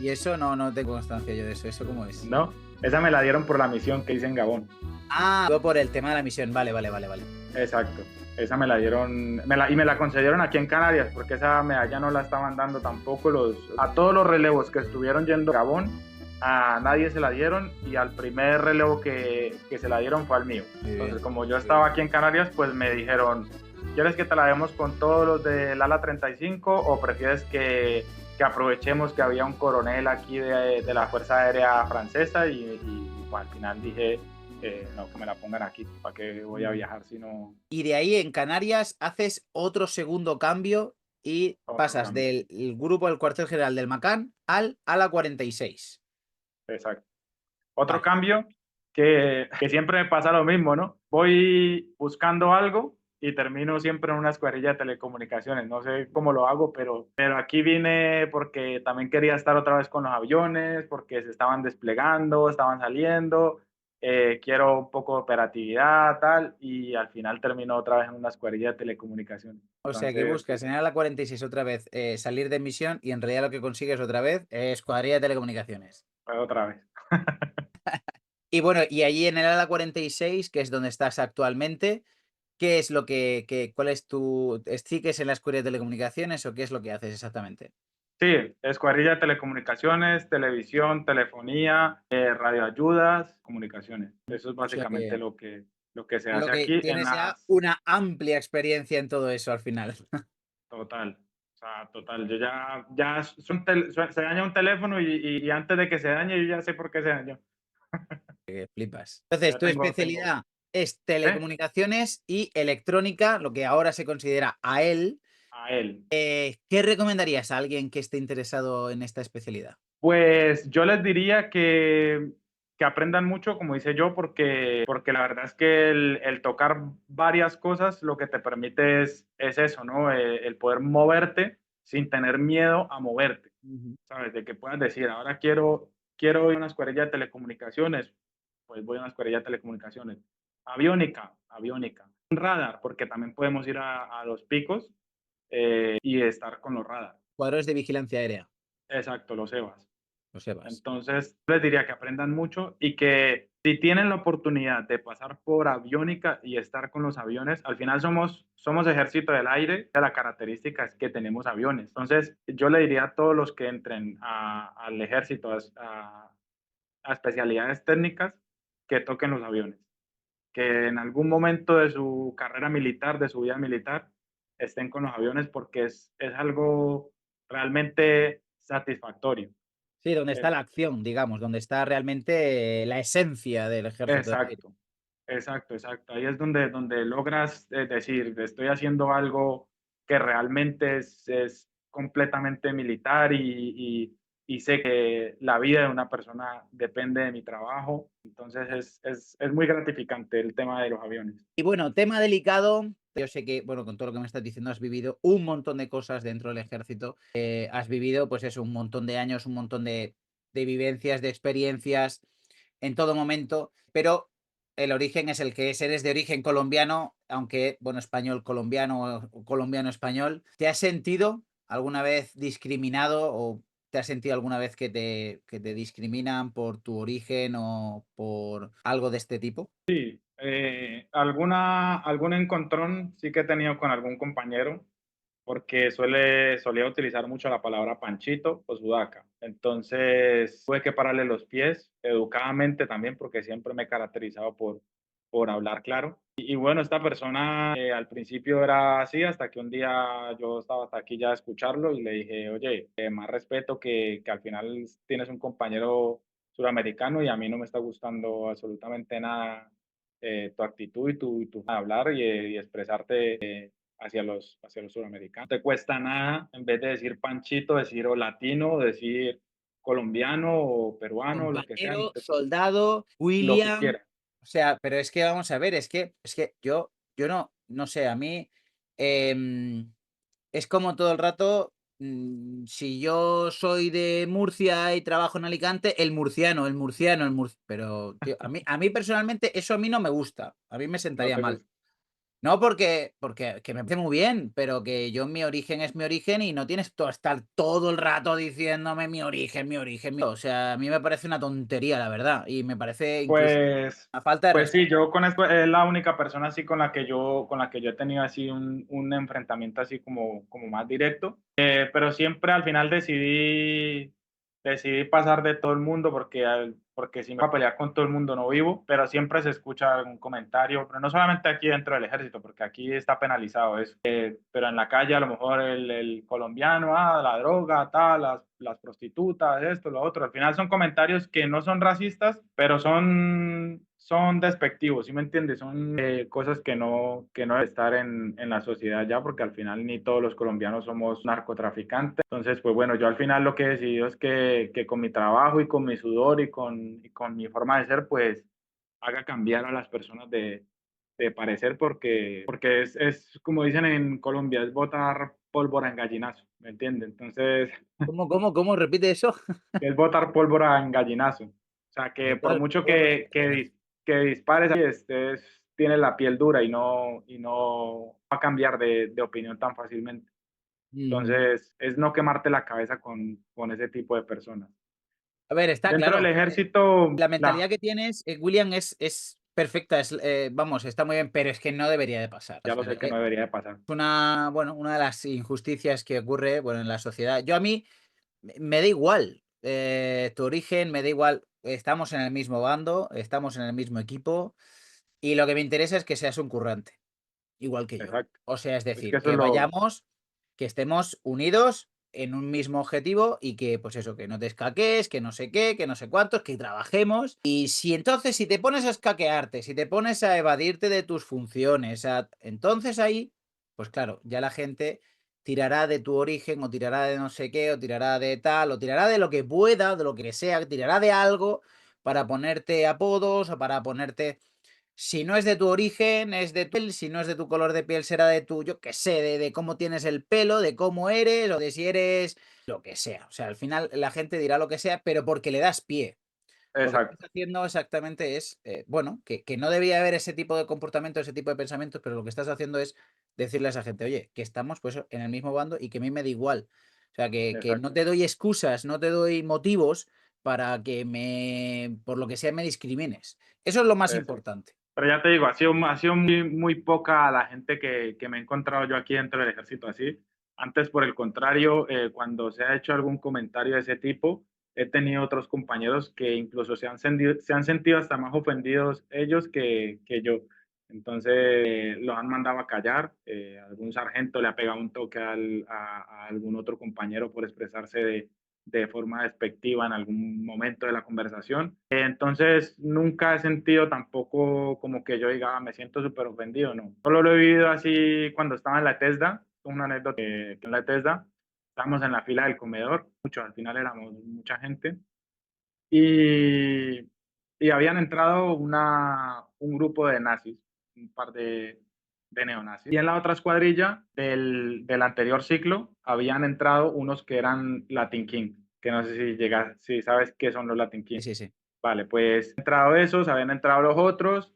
Y eso no tengo constancia yo de eso. ¿Eso cómo es? ¿no? Esa me la dieron por la misión que hice en Gabón. Ah, fue por el tema de la misión. Vale, vale, vale, vale. Exacto. Esa me la dieron, y me la concedieron aquí en Canarias, porque esa medalla no la estaban dando tampoco a todos los relevos que estuvieron yendo a Gabón, a nadie se la dieron y al primer relevo que se la dieron fue al mío. Entonces, como yo estaba aquí en Canarias, pues me dijeron, ¿quieres que te la demos con todos los del ala 35 o prefieres que aprovechemos que había un coronel aquí de la Fuerza Aérea Francesa? Y pues, al final dije, no, que me la pongan aquí, ¿para qué voy a viajar si no? Y de ahí en Canarias haces otro segundo cambio y Otro pasas cambio. del grupo del cuartel general del Macán al ala 46. Exacto. Otro Vale. cambio que siempre me pasa lo mismo, ¿no? Voy buscando algo y termino siempre en una escuadrilla de telecomunicaciones. No sé cómo lo hago, pero aquí vine porque también quería estar otra vez con los aviones, porque se estaban desplegando, estaban saliendo. Quiero un poco de operatividad, tal, y al final termino otra vez en una escuadrilla de telecomunicaciones. O sea, que Entonces, buscas en el ala 46 otra vez salir de misión y en realidad lo que consigues otra vez es cuadrilla de telecomunicaciones. pues otra vez. Y bueno, y allí en el ala 46, que es donde estás actualmente, ¿qué es lo cuál es sigues en la escuela de telecomunicaciones o qué es lo que haces exactamente? Sí, escuadrilla de telecomunicaciones, televisión, telefonía, radioayudas, comunicaciones. Eso es O sea básicamente que lo que se lo hace que aquí en tienes ya las... una amplia experiencia en todo eso al final. Total, o sea, total. Yo ya se daña un teléfono y antes de que se dañe, yo ya sé por qué se dañó. Que flipas. Entonces, Ya tu tengo, especialidad es ¿eh? telecomunicaciones y electrónica, lo que ahora se considera AEL. A él. ¿Qué recomendarías a alguien que esté interesado en esta especialidad? Pues yo les diría que aprendan mucho, como hice yo, porque la verdad es que el tocar varias cosas lo que te permite es eso, ¿no? El poder moverte sin tener miedo a moverte, Ujú. ¿sabes? De que puedas decir, ahora quiero ir a una escuela de telecomunicaciones, pues voy a una escuela de telecomunicaciones. Aviónica, aviónica. Un radar, porque también podemos ir a los picos y estar con los radar. Cuadros de vigilancia aérea, Exacto, los EVAs. lo sepas. Entonces, les diría que aprendan mucho y que si tienen la oportunidad de pasar por aviónica y estar con los aviones, al final somos ejército del aire, la característica es que tenemos aviones. Entonces, yo le diría a todos los que entren al ejército, a especialidades técnicas, que toquen los aviones, que en algún momento de su carrera militar, de su vida militar, estén con los aviones porque es algo realmente satisfactorio. Sí, donde está Es, la acción, digamos, donde está realmente la esencia del ejército del aire. exacto, exacto, exacto. Ahí es donde logras decir, estoy haciendo algo que realmente es completamente militar y sé que la vida de una persona depende de mi trabajo. Entonces es muy gratificante el tema de los aviones. Y bueno, tema delicado. Yo sé que, bueno, con todo lo que me estás diciendo, has vivido un montón de cosas dentro del ejército. Has vivido, pues eso, un montón de años, un montón de vivencias, de experiencias en todo momento. Pero el origen es el que es. Eres de origen colombiano, aunque, bueno, español colombiano o colombiano español. ¿Te has sentido alguna vez discriminado o te has sentido alguna vez que te discriminan por tu origen o por algo de este tipo? Sí, algún encontrón sí que he tenido con algún compañero, porque solía utilizar mucho la palabra panchito o sudaca. Entonces tuve que pararle los pies educadamente también, porque siempre me he caracterizado por hablar claro. Y bueno, esta persona al principio era así, hasta que un día yo estaba hasta aquí ya a escucharlo y le dije, oye, más respeto que al final tienes un compañero suramericano y a mí no me está gustando absolutamente nada tu actitud y tu forma de hablar y expresarte hacia los suramericanos. No te cuesta nada, en vez de decir panchito, decir o latino, decir colombiano o peruano, lo que sea, Compañero, soldado, lo que William. quieras. O sea, pero es que vamos a ver, es que yo no sé, a mí es como todo el rato. Si yo soy de Murcia y trabajo en Alicante, el murciano. Pero, tío, a mí personalmente eso a mí no me gusta. A mí me No sentaría te mal. gusta. No, porque que me parece muy bien, pero que yo mi origen es mi origen y no tienes que estar todo el rato diciéndome mi origen, mi origen. O sea, a mí me parece una tontería, la verdad, y me parece incluso Pues, una falta de pues sí, respeto. yo con esto es la única persona así con la que yo he tenido así un enfrentamiento así como más directo. Pero siempre al final decidí pasar de todo el mundo porque si me voy a pelear con todo el mundo no vivo, pero siempre se escucha algún comentario, pero no solamente aquí dentro del ejército, porque aquí está penalizado eso, pero en la calle a lo mejor el colombiano, la droga, tal, las prostitutas, esto, lo otro. Al final son comentarios que no son racistas, pero son despectivos, ¿sí me entiendes? Son cosas que no deben estar en la sociedad ya, porque al final ni todos los colombianos somos narcotraficantes. Entonces, pues bueno, yo al final lo que he decidido es que con mi trabajo y con mi sudor y con mi forma de ser, pues haga cambiar a las personas de parecer porque es como dicen en Colombia, es botar pólvora en gallinazo, ¿me entiendes? Entonces, ¿Cómo? Repite eso. es botar pólvora en gallinazo. O sea, que por Botar mucho polvo de que dispares, tienes la piel dura y no va a cambiar de opinión tan fácilmente. Ujú. Entonces, es no quemarte la cabeza con ese tipo de personas. A ver, está Dentro del claro. ejército, La mentalidad que tienes, William, es perfecta, vamos, está muy bien, pero es que no debería de pasar. O ya lo sea, sé que no debería de pasar. es una de las injusticias que ocurre, bueno, en la sociedad. Yo a mí me da igual tu origen, me da igual. Estamos en el mismo bando, estamos en el mismo equipo y lo que me interesa es que seas un currante, igual que yo. Exacto. O sea, es Es que decir, eso es que lo... vayamos, que estemos unidos en un mismo objetivo y que, pues eso, que no te escaquees, que no sé qué, que no sé cuántos, que trabajemos. Y si entonces, si te pones a escaquearte, si te pones a evadirte de tus funciones, entonces ahí, pues claro, ya la gente tirará de tu origen o tirará de no sé qué o tirará de tal o tirará de lo que pueda, de lo que sea, tirará de algo para ponerte apodos o para ponerte si no es de tu origen, es de tu piel, si no es de tu color de piel, será de tu, yo qué sé, de cómo tienes el pelo, de cómo eres, o de si eres lo que sea. O sea, al final la gente dirá lo que sea, pero porque le das pie. Lo que estás Exacto, haciendo exactamente es, bueno, que no debía haber ese tipo de comportamiento, ese tipo de pensamientos, pero lo que estás haciendo es decirle a esa gente, oye, que estamos pues en el mismo bando y que a mí me da igual. O sea, que no exacto, te doy excusas, no te doy motivos para que por lo que sea, me discrimines. Eso es lo más exacto. importante. Pero ya te digo, ha sido muy poca la gente que me he encontrado yo aquí dentro del ejército así. Antes, por el contrario, cuando se ha hecho algún comentario de ese tipo, he tenido otros compañeros que incluso se han sentido hasta más ofendidos ellos que yo. Entonces, los han mandado a callar. Algún sargento le ha pegado un toque a algún otro compañero por expresarse de forma despectiva en algún momento de la conversación. Entonces, nunca he sentido tampoco como que yo diga, me siento súper ofendido, no. Solo lo he vivido así cuando estaba en la TESDA, una anécdota que en la TESDA, estábamos en la fila del comedor, muchos, al final éramos mucha gente, y, y habían entrado un grupo de nazis, un par de neonazis. Y en la otra escuadrilla del anterior ciclo habían entrado unos que eran Latin King, que no sé si sabes qué son los Latin King. Sí, sí, sí. Vale, pues han entrado esos, habían entrado los otros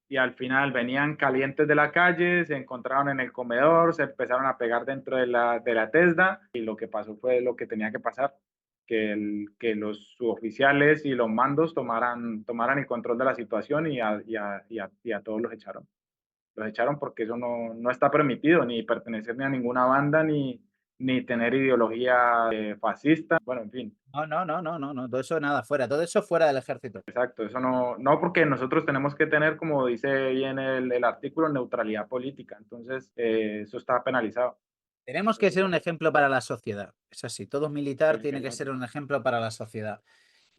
y al final venían calientes de la calle, se encontraron en el comedor, se empezaron a pegar dentro de la TESDA y lo que pasó fue lo que tenía que pasar, que los suboficiales y los mandos tomaran el control de la situación y a todos los echaron. Los echaron porque eso no está permitido, ni pertenecer ni a ninguna banda, ni tener ideología fascista, bueno, en fin. No, todo eso nada, fuera, todo eso fuera del ejército. Exacto, eso no porque nosotros tenemos que tener, como dice bien el artículo, neutralidad política, entonces eso está penalizado. Tenemos que Entonces, ser un ejemplo para la sociedad. Es así, todo militar tiene que ser exacto. un ejemplo para la sociedad.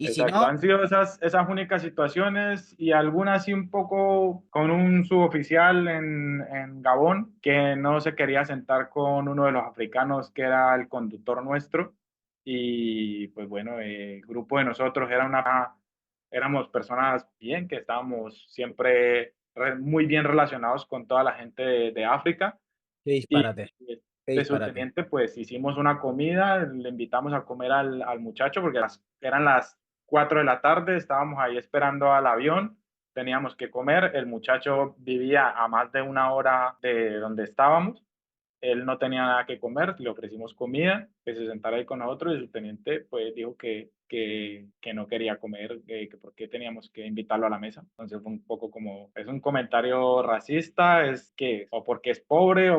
Y si Exacto, no, han sido esas únicas situaciones y algunas sí un poco con un suboficial en Gabón que no se quería sentar con uno de los africanos que era el conductor nuestro y pues bueno, el grupo de nosotros éramos personas bien, que estábamos siempre muy bien relacionados con toda la gente de África qué y disparate, qué de disparate. subteniente, pues hicimos una comida, le invitamos a comer al muchacho porque eran las 4 de la tarde, estábamos ahí esperando al avión, teníamos que comer, el muchacho vivía a más de una hora de donde estábamos, él no tenía nada que comer, le ofrecimos comida, que se sentara ahí con nosotros y el subteniente pues dijo que no quería comer, que por qué teníamos que invitarlo a la mesa. Entonces fue un poco como, es un comentario racista, es que o porque es pobre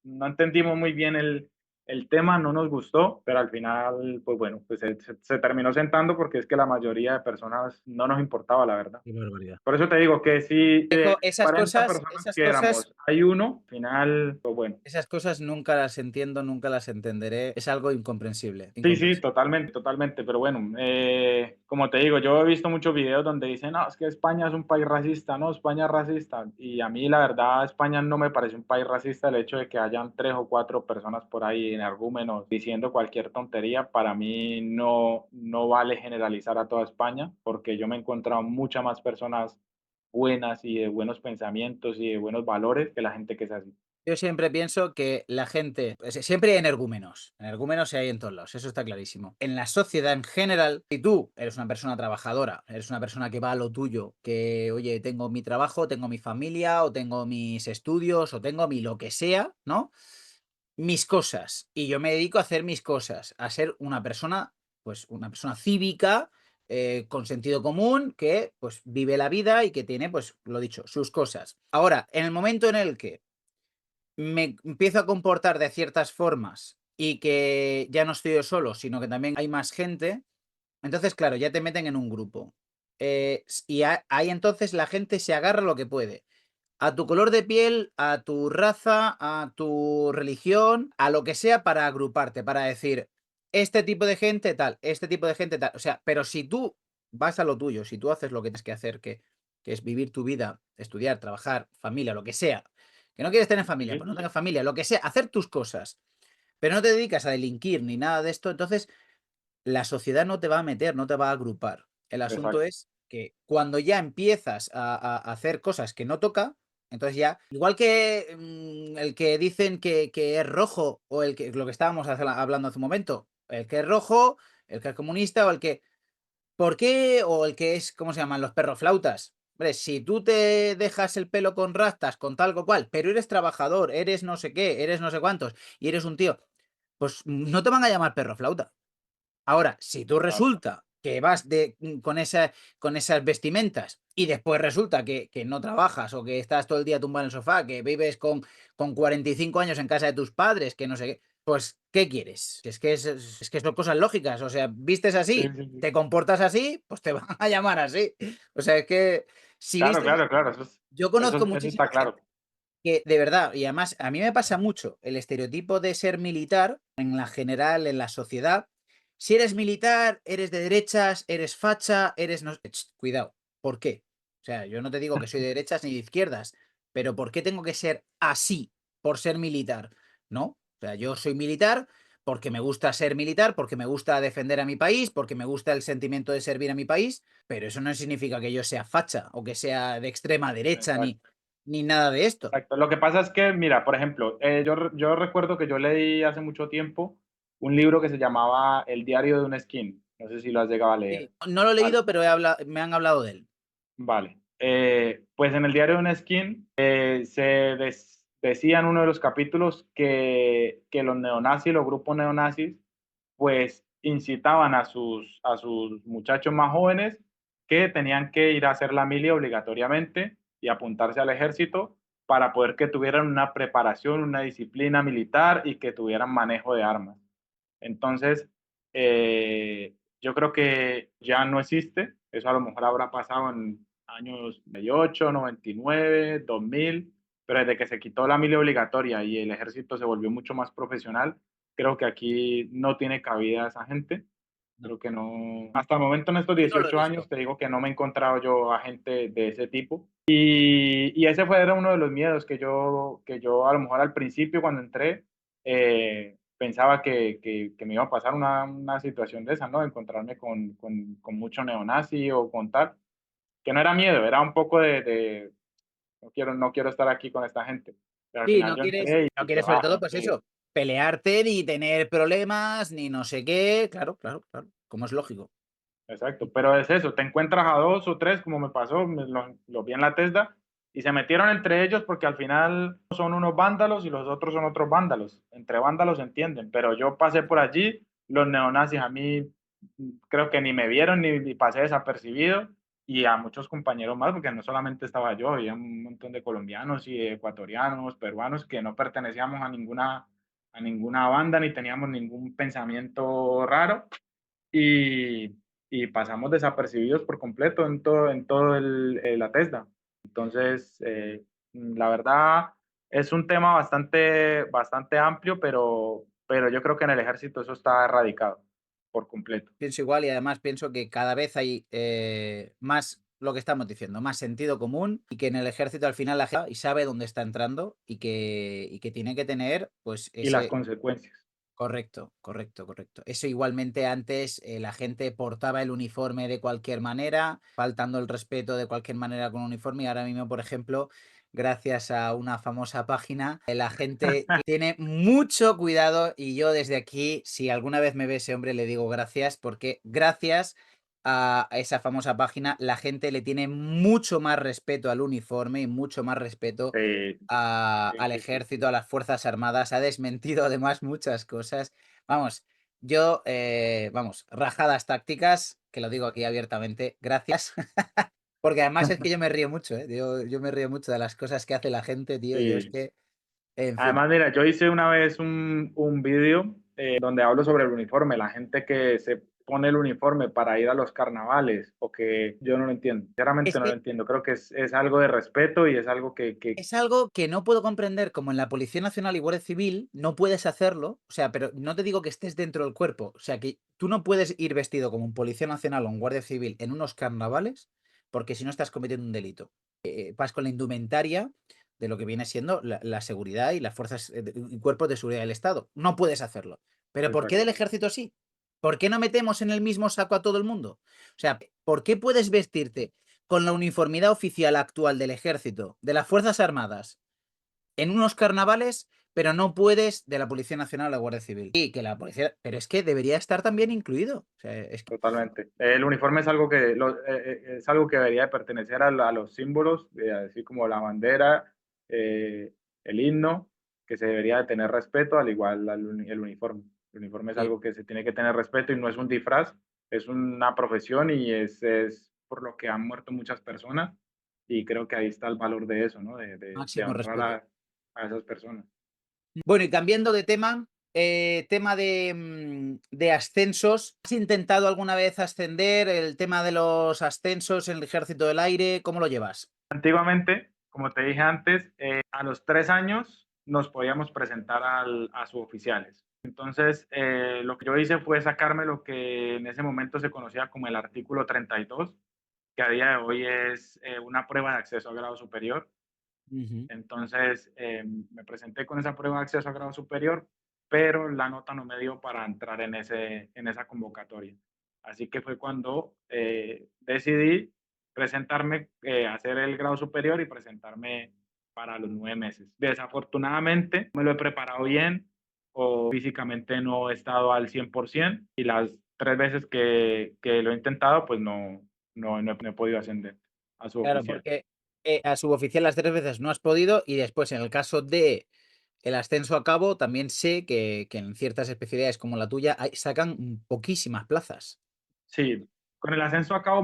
no entendimos muy bien el tema, no nos gustó, pero al final, pues bueno, pues se terminó sentando porque es que la mayoría de personas no nos importaba, la verdad. Qué barbaridad. Por eso te digo que si de Dejo esas 40 cosas, personas esas que cosas, éramos, hay uno, al final, pues bueno. esas cosas nunca las entiendo, nunca las entenderé. Es algo incomprensible, Sí, sí, incomprensible. totalmente, totalmente, pero bueno, como te digo, yo he visto muchos videos donde dicen, no, es que España es un país racista, no, España es racista, y a mí la verdad España no me parece un país racista, el hecho de que hayan 3 o 4 personas por ahí en energúmenos diciendo cualquier tontería, para mí no vale generalizar a toda España, porque yo me he encontrado muchas más personas buenas y de buenos pensamientos y de buenos valores que la gente que es así. Yo siempre pienso que la gente, pues, siempre hay energúmenos hay en todos lados, eso está clarísimo. En la sociedad en general, si tú eres una persona trabajadora, eres una persona que va a lo tuyo, que, oye, tengo mi trabajo, tengo mi familia, o tengo mis estudios, o tengo mi lo que sea, ¿no? Mis cosas, y yo me dedico a hacer mis cosas, a ser una persona, pues una persona cívica, con sentido común, que pues vive la vida y que tiene, pues lo dicho, sus cosas. Ahora, en el momento en el que me empiezo a comportar de ciertas formas y que ya no estoy yo solo, sino que también hay más gente, entonces, claro, ya te meten en un grupo. Ahí entonces la gente se agarra lo que puede. A tu color de piel, a tu raza, a tu religión, a lo que sea para agruparte, para decir, este tipo de gente tal, este tipo de gente tal. O sea, pero si tú vas a lo tuyo, si tú haces lo que tienes que hacer, que es vivir tu vida, estudiar, trabajar, familia, lo que sea, que no quieres tener familia, Sí, pues no tengas familia, lo que sea, hacer tus cosas, pero no te dedicas a delinquir ni nada de esto, entonces la sociedad no te va a meter, no te va a agrupar. El asunto exacto. es que cuando ya empiezas a hacer cosas que no toca, entonces ya, igual que el que dicen que es rojo, o el que lo que estábamos hablando hace un momento, el que es rojo, el que es comunista, o el que. ¿Por qué? O el que es, ¿cómo se llaman? Los perroflautas. Hombre, si tú te dejas el pelo con rastas, con tal o cual, pero eres trabajador, eres no sé qué, eres no sé cuántos, y eres un tío, pues no te van a llamar perroflauta. Ahora, si tú Exacto. resulta que vas con esas vestimentas y después resulta que no trabajas o que estás todo el día tumbado en el sofá, que vives con 45 años en casa de tus padres, que no sé qué, pues, ¿qué quieres? Es que son cosas lógicas. O sea, vistes Sí, así, sí, sí. te comportas así, pues te van a llamar así. O sea, es que si Claro, vistes. claro, claro, Yo conozco eso muchísima está claro. gente que de verdad, y además a mí me pasa mucho el estereotipo de ser militar en la general, en la sociedad. Si eres militar, eres de derechas, eres facha, eres. No. Cuidado, ¿por qué? O sea, yo no te digo que soy de derechas ni de izquierdas, pero ¿por qué tengo que ser así por ser militar? ¿No? O sea, yo soy militar porque me gusta ser militar, porque me gusta defender a mi país, porque me gusta el sentimiento de servir a mi país, pero eso no significa que yo sea facha o que sea de extrema derecha Exacto. ni nada de esto. Exacto. Lo que pasa es que, mira, por ejemplo, yo recuerdo que yo leí hace mucho tiempo un libro que se llamaba El diario de un skin. No sé si lo has llegado a leer. Sí, no lo he Vale, leído, pero me han hablado de él. vale. Pues en el diario de un skin decía en uno de los capítulos que los neonazis, los grupos neonazis, pues incitaban a sus muchachos más jóvenes que tenían que ir a hacer la mili obligatoriamente y apuntarse al ejército para poder que tuvieran una preparación, una disciplina militar y que tuvieran manejo de armas. Entonces, yo creo que ya no existe, eso a lo mejor habrá pasado en años 98, 99, 2000, pero desde que se quitó la mili obligatoria y el ejército se volvió mucho más profesional, creo que aquí no tiene cabida esa gente. No, Creo que no. Hasta el momento, en estos yo no lo he 18 años, visto. te digo que no me he encontrado yo a gente de ese tipo. Y ese fue era uno de los miedos que yo a lo mejor al principio, cuando entré, pensaba que me iba a pasar una situación de esa, ¿no? Encontrarme con mucho neonazi o con tal. Que no era miedo, era un poco de no quiero estar aquí con esta gente. Pero al Sí, final no yo quieres, entré no y quieres yo, sobre todo, pues gente, eso, pelearte ni tener problemas, ni no sé qué. Claro, claro, claro. Como es lógico. exacto, pero es eso, te encuentras a dos o tres, como me pasó, lo vi en la Tesla, y se metieron entre ellos porque al final son unos vándalos y los otros son otros vándalos. Entre vándalos se entienden, pero yo pasé por allí, los neonazis a mí creo que ni me vieron ni pasé desapercibido, y a muchos compañeros más, porque no solamente estaba yo, había un montón de colombianos y ecuatorianos, peruanos, que no pertenecíamos a ninguna banda ni teníamos ningún pensamiento raro y, y pasamos desapercibidos por completo en todo la Tesla. Entonces, la verdad es un tema bastante amplio, pero yo creo que en el ejército eso está erradicado por completo. Pienso igual y además pienso que cada vez hay más, lo que estamos diciendo, más sentido común y que en el ejército al final la gente y sabe dónde está entrando y que tiene que tener pues Y las ese. consecuencias. Correcto, correcto, correcto. Eso igualmente antes la gente portaba el uniforme de cualquier manera, faltando el respeto de cualquier manera con un uniforme y ahora mismo, por ejemplo, gracias a una famosa página, la gente tiene mucho cuidado y yo desde aquí, si alguna vez me ve ese hombre, le digo gracias porque gracias a esa famosa página la gente le tiene mucho más respeto al uniforme y mucho más respeto Sí, sí, al sí, sí, ejército, sí. a las Fuerzas Armadas, ha desmentido además muchas cosas. Vamos, yo, vamos, rajadas tácticas, que lo digo aquí abiertamente, gracias. Porque además es que yo me río mucho, ¿eh? Yo me río mucho de las cosas que hace la gente, tío. Yo es Sí. que, en fin. Además, mira, yo hice una vez un vídeo donde hablo sobre el uniforme, la gente que se pone el uniforme para ir a los carnavales, o que yo no lo entiendo, Es sinceramente no lo que entiendo, creo que es algo de respeto y es algo que es algo que no puedo comprender, como en la Policía Nacional y Guardia Civil no puedes hacerlo, o sea, pero no te digo que estés dentro del cuerpo, o sea, que tú no puedes ir vestido como un Policía Nacional o un Guardia Civil en unos carnavales, porque si no estás cometiendo un delito. Vas con la indumentaria de lo que viene siendo la seguridad y las fuerzas y cuerpos de seguridad del Estado. No puedes hacerlo. Pero ¿por qué del exacto, ejército sí? ¿Por qué no metemos en el mismo saco a todo el mundo? O sea, ¿por qué puedes vestirte con la uniformidad oficial actual del ejército, de las Fuerzas Armadas, en unos carnavales, pero no puedes de la Policía Nacional o la Guardia Civil? Y que la policía, pero es que debería estar también incluido. O sea, es que, totalmente. El uniforme es algo es algo que debería de pertenecer a los símbolos, así como la bandera, eh, el himno, que se debería de tener respeto, al igual el uniforme. El uniforme es sí, algo que se tiene que tener respeto y no es un disfraz, es una profesión y es por lo que han muerto muchas personas y creo que ahí está el valor de eso, ¿no? De máximo honrar respeto. a esas personas. Bueno, y cambiando de tema, tema de ascensos. ¿Has intentado alguna vez ascender el tema de los ascensos en el Ejército del Aire? ¿Cómo lo llevas? Antiguamente, como te dije antes, a los 3 años nos podíamos presentar a suboficiales. Entonces, lo que yo hice fue sacarme lo que en ese momento se conocía como el artículo 32, que a día de hoy es una prueba de acceso a grado superior. Ujú. Entonces, me presenté con esa prueba de acceso a grado superior, pero la nota no me dio para entrar en esa convocatoria. Así que fue cuando decidí presentarme, hacer el grado superior y presentarme para los 9 meses. Desafortunadamente, me lo he preparado bien o físicamente no he estado al 100% y las 3 veces que lo he intentado, pues no he podido ascender a Claro, suboficial. porque a suboficial las 3 veces no has podido y después en el caso de el ascenso a cabo también sé que en ciertas especialidades como la tuya sacan poquísimas plazas. Sí, con el ascenso a cabo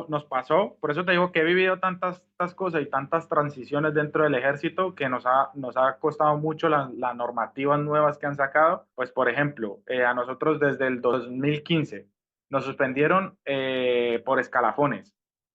nos pasó, por eso te digo que he vivido tantas cosas y tantas transiciones dentro del ejército que nos ha costado mucho las normativas nuevas que han sacado. Pues, por ejemplo, a nosotros desde el 2015 nos suspendieron por escalafones,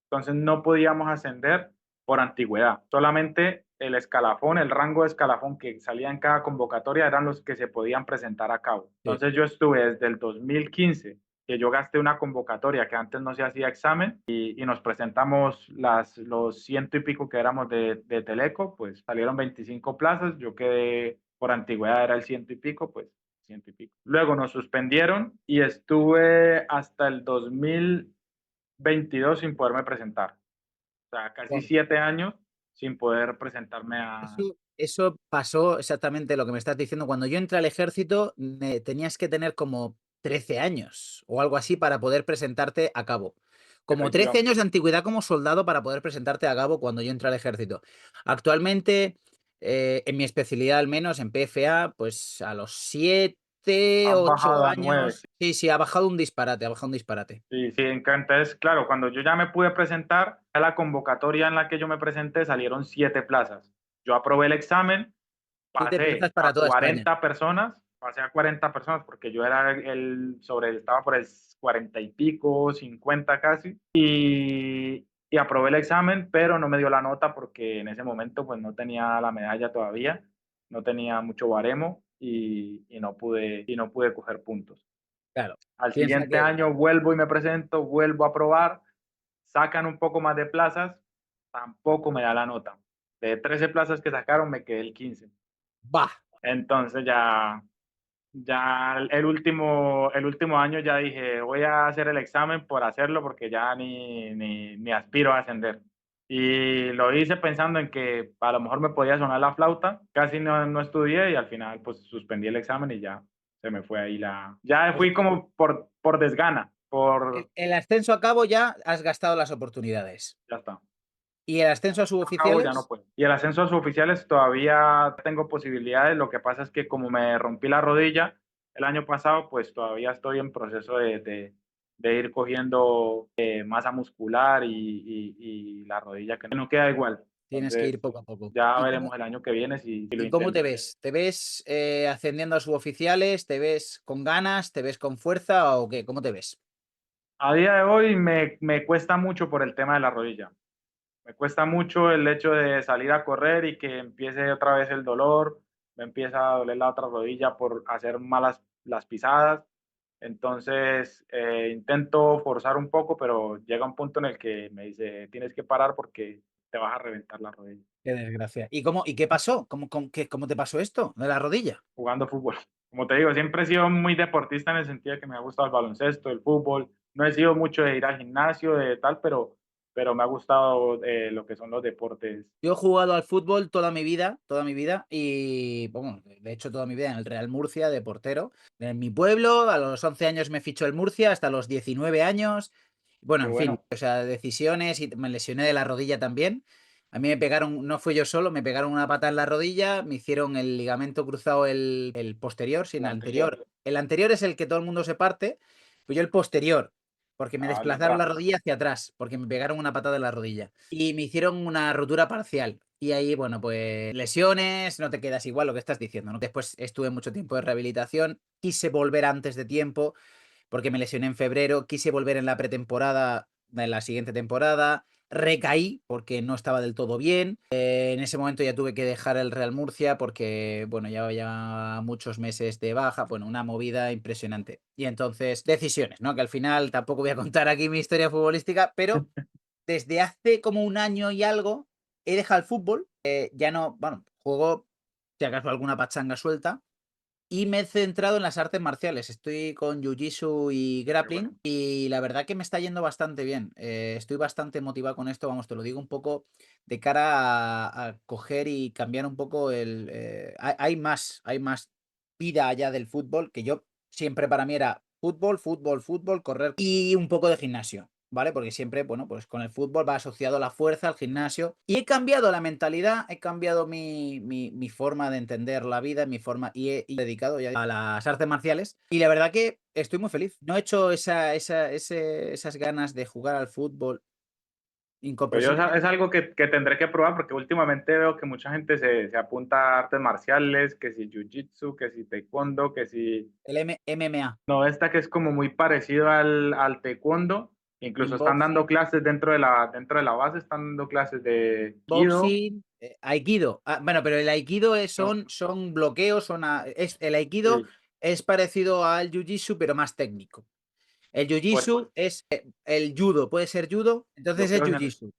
entonces no podíamos ascender por antigüedad, solamente el escalafón, el rango de escalafón que salía en cada convocatoria eran los que se podían presentar a cabo. Sí. Entonces yo estuve desde el 2015 que yo gasté una convocatoria que antes no se hacía examen y nos presentamos los ciento y pico que éramos de Teleco, pues salieron 25 plazas, yo quedé por antigüedad, era el ciento y pico, pues ciento y pico. Luego nos suspendieron y estuve hasta el 2022 sin poderme presentar, o sea, casi Wow. 7 años sin poder presentarme a... Eso pasó exactamente lo que me estás diciendo. Cuando yo entré al ejército, tenías que tener como 13 años o algo así para poder presentarte a cabo. Como 13 Efectivamente. años de antigüedad como soldado para poder presentarte a cabo cuando yo entré al ejército. Actualmente, en mi especialidad al menos, en PFA, pues a los 7, Han 8 bajado a 9. años. Sí, sí, ha bajado un disparate, ha bajado un disparate. Sí, sí, entonces, claro, cuando yo ya me pude presentar, a la convocatoria en la que yo me presenté salieron 7 plazas. Yo aprobé el examen, 7 plazas pasé para a toda España. 40 personas, pasé a 40 personas porque yo era estaba por el 40 y pico, 50 casi, y aprobé el examen, pero no me dio la nota porque en ese momento pues no tenía la medalla todavía, no tenía mucho baremo y no pude coger puntos. Claro. Al Piensa siguiente que año vuelvo y me presento, vuelvo a probar, sacan un poco más de plazas, tampoco me da la nota. De 13 plazas que sacaron, me quedé el 15. va. Entonces ya, Ya el último año ya dije, voy a hacer el examen por hacerlo porque ya ni aspiro a ascender. Y lo hice pensando en que a lo mejor me podía sonar la flauta, casi no estudié y al final pues suspendí el examen y ya se me fue ahí ya O sea, fui como por desgana, el ascenso a cabo ya has gastado las oportunidades. ya está. ¿Y el ascenso a Cabo ya no suboficiales? puedo. Y el ascenso a suboficiales todavía tengo posibilidades, lo que pasa es que como me rompí la rodilla el año pasado, pues todavía estoy en proceso de ir cogiendo masa muscular y la rodilla que no queda igual. Tienes que Entonces, ir poco a poco. ya veremos el año que viene si lo ¿Y cómo te intento. ves? ¿Te ves ascendiendo a suboficiales? ¿Te ves con ganas? ¿Te ves con fuerza o qué? ¿Cómo te ves? A día de hoy me cuesta mucho por el tema de la rodilla. Me cuesta mucho el hecho de salir a correr y que empiece otra vez el dolor, me empieza a doler la otra rodilla por hacer malas las pisadas. Entonces, intento forzar un poco, pero llega un punto en el que me dice, tienes que parar porque te vas a reventar la rodilla Qué desgracia. ¿Y qué pasó? ¿Cómo te pasó esto de la rodilla? jugando fútbol. Como te digo, siempre he sido muy deportista en el sentido de que me ha gustado el baloncesto, el fútbol. No he sido mucho de ir al gimnasio, de tal, pero me ha gustado lo que son los deportes. Yo he jugado al fútbol toda mi vida, y bueno, de hecho toda mi vida en el Real Murcia de portero. En mi pueblo, a los 11 años me fichó el Murcia, hasta los 19 años. Bueno, Qué en fin, bueno, o sea, decisiones y me lesioné de la rodilla también. A mí me pegaron, no fui yo solo, me pegaron una pata en la rodilla, me hicieron el ligamento cruzado el posterior, sin el el anterior. anterior. El anterior es el que todo el mundo se parte, pues yo el posterior, porque me Ah, el de desplazaron atrás. la rodilla hacia atrás, porque me pegaron una patada en la rodilla. Y me hicieron una rotura parcial. Y ahí, bueno, pues lesiones, no te quedas igual lo que estás diciendo, ¿no? Después estuve mucho tiempo de rehabilitación, quise volver antes de tiempo, porque me lesioné en febrero, quise volver en la pretemporada de la siguiente temporada, recaí porque no estaba del todo bien. En ese momento ya tuve que dejar el Real Murcia porque, bueno, llevaba ya muchos meses de baja, bueno, una movida impresionante. Y entonces, decisiones, ¿no? Que al final tampoco voy a contar aquí mi historia futbolística, pero desde hace como un año y algo he dejado el fútbol. Ya no, bueno, juego si acaso alguna pachanga suelta, y me he centrado en las artes marciales. Estoy con Jiu-Jitsu y Qué bueno. grappling y la verdad que me está yendo bastante bien. Estoy bastante motivado con esto, vamos, te lo digo un poco de cara a coger y cambiar un poco hay más vida allá del fútbol, que yo siempre para mí era fútbol, fútbol, fútbol, correr y un poco de gimnasio. ¿Vale? Porque siempre, bueno, pues con el fútbol va asociado la fuerza, al gimnasio. Y he cambiado la mentalidad, he cambiado mi forma de entender la vida, mi forma, y dedicado ya a las artes marciales. Y la verdad que estoy muy feliz. No he hecho esas ganas de jugar al fútbol. Pues yo Posiblemente es algo que tendré que probar porque últimamente veo que mucha gente se apunta a artes marciales, que si jiu-jitsu, que si taekwondo, que si... el MMA, No, esta que es como muy parecido al taekwondo. Incluso están dando kickboxing, clases dentro de la base, están dando clases de Aikido. boxing, aikido. Bueno, pero el aikido No, son bloqueos, el aikido sí, es parecido al jiu-jitsu, pero más técnico. El fuerte. jiu-jitsu es el judo, puede ser judo, entonces es Bloqueos en... jiu-jitsu.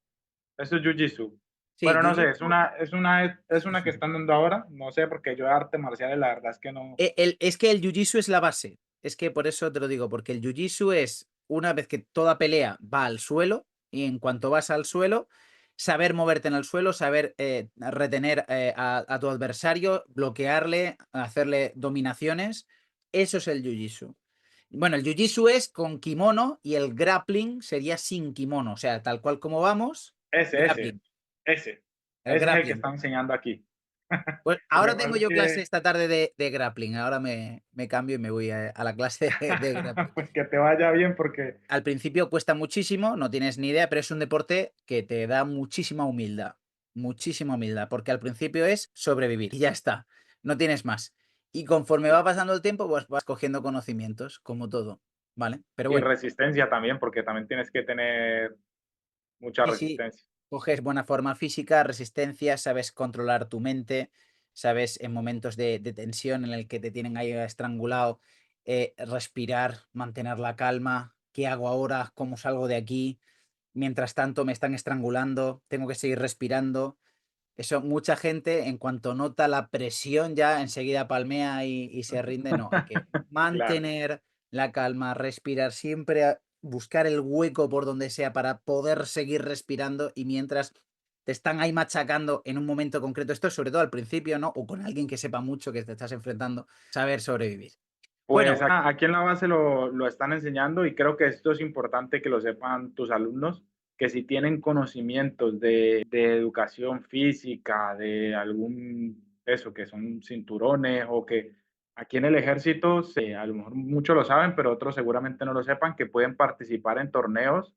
Eso es jiu-jitsu. Sí, Bueno, no sé, jiu-jitsu. es una que están dando ahora. No sé, porque yo de artes marciales la verdad es que no... Es que el jiu-jitsu es la base. Es que por eso te lo digo, porque el jiu-jitsu es una vez que toda pelea va al suelo, y en cuanto vas al suelo, saber moverte en el suelo, saber retener a tu adversario, bloquearle, hacerle dominaciones. Eso es el jiu-jitsu. Bueno, el jiu-jitsu es con kimono y el grappling sería sin kimono, o sea, tal cual como vamos, Ese, ese, grappling. ese. El Ese es el que grappling. están enseñando aquí. Pues Lo ahora que tengo pasa es yo clase que, esta tarde de grappling. Ahora me cambio y me voy a la clase de grappling. pues que te vaya bien porque Al principio cuesta muchísimo, no tienes ni idea, pero es un deporte que te da muchísima humildad. Muchísima humildad, porque al principio es sobrevivir y ya está. No tienes más. Y conforme va pasando el tiempo, pues vas cogiendo conocimientos, como todo. ¿Vale? Pero y bueno, resistencia también, porque también tienes que tener mucha sí, sí, resistencia. coges buena forma física, resistencia, sabes controlar tu mente, sabes en momentos de tensión en el que te tienen ahí estrangulado, respirar, mantener la calma, ¿qué hago ahora? ¿Cómo salgo de aquí? Mientras tanto me están estrangulando, tengo que seguir respirando. eso mucha gente, en cuanto nota la presión, ya enseguida palmea y se rinde. No, hay que Claro, mantener la calma, respirar siempre, buscar el hueco por donde sea para poder seguir respirando y mientras te están ahí machacando en un momento concreto, esto sobre todo al principio, ¿no? O con alguien que sepa mucho que te estás enfrentando, saber sobrevivir. Bueno, pues aquí en la base lo están enseñando y creo que esto es importante que lo sepan tus alumnos, que si tienen conocimientos de educación física, de algún, eso, que son cinturones o que aquí en el ejército, a lo mejor muchos lo saben, pero otros seguramente no lo sepan, que pueden participar en torneos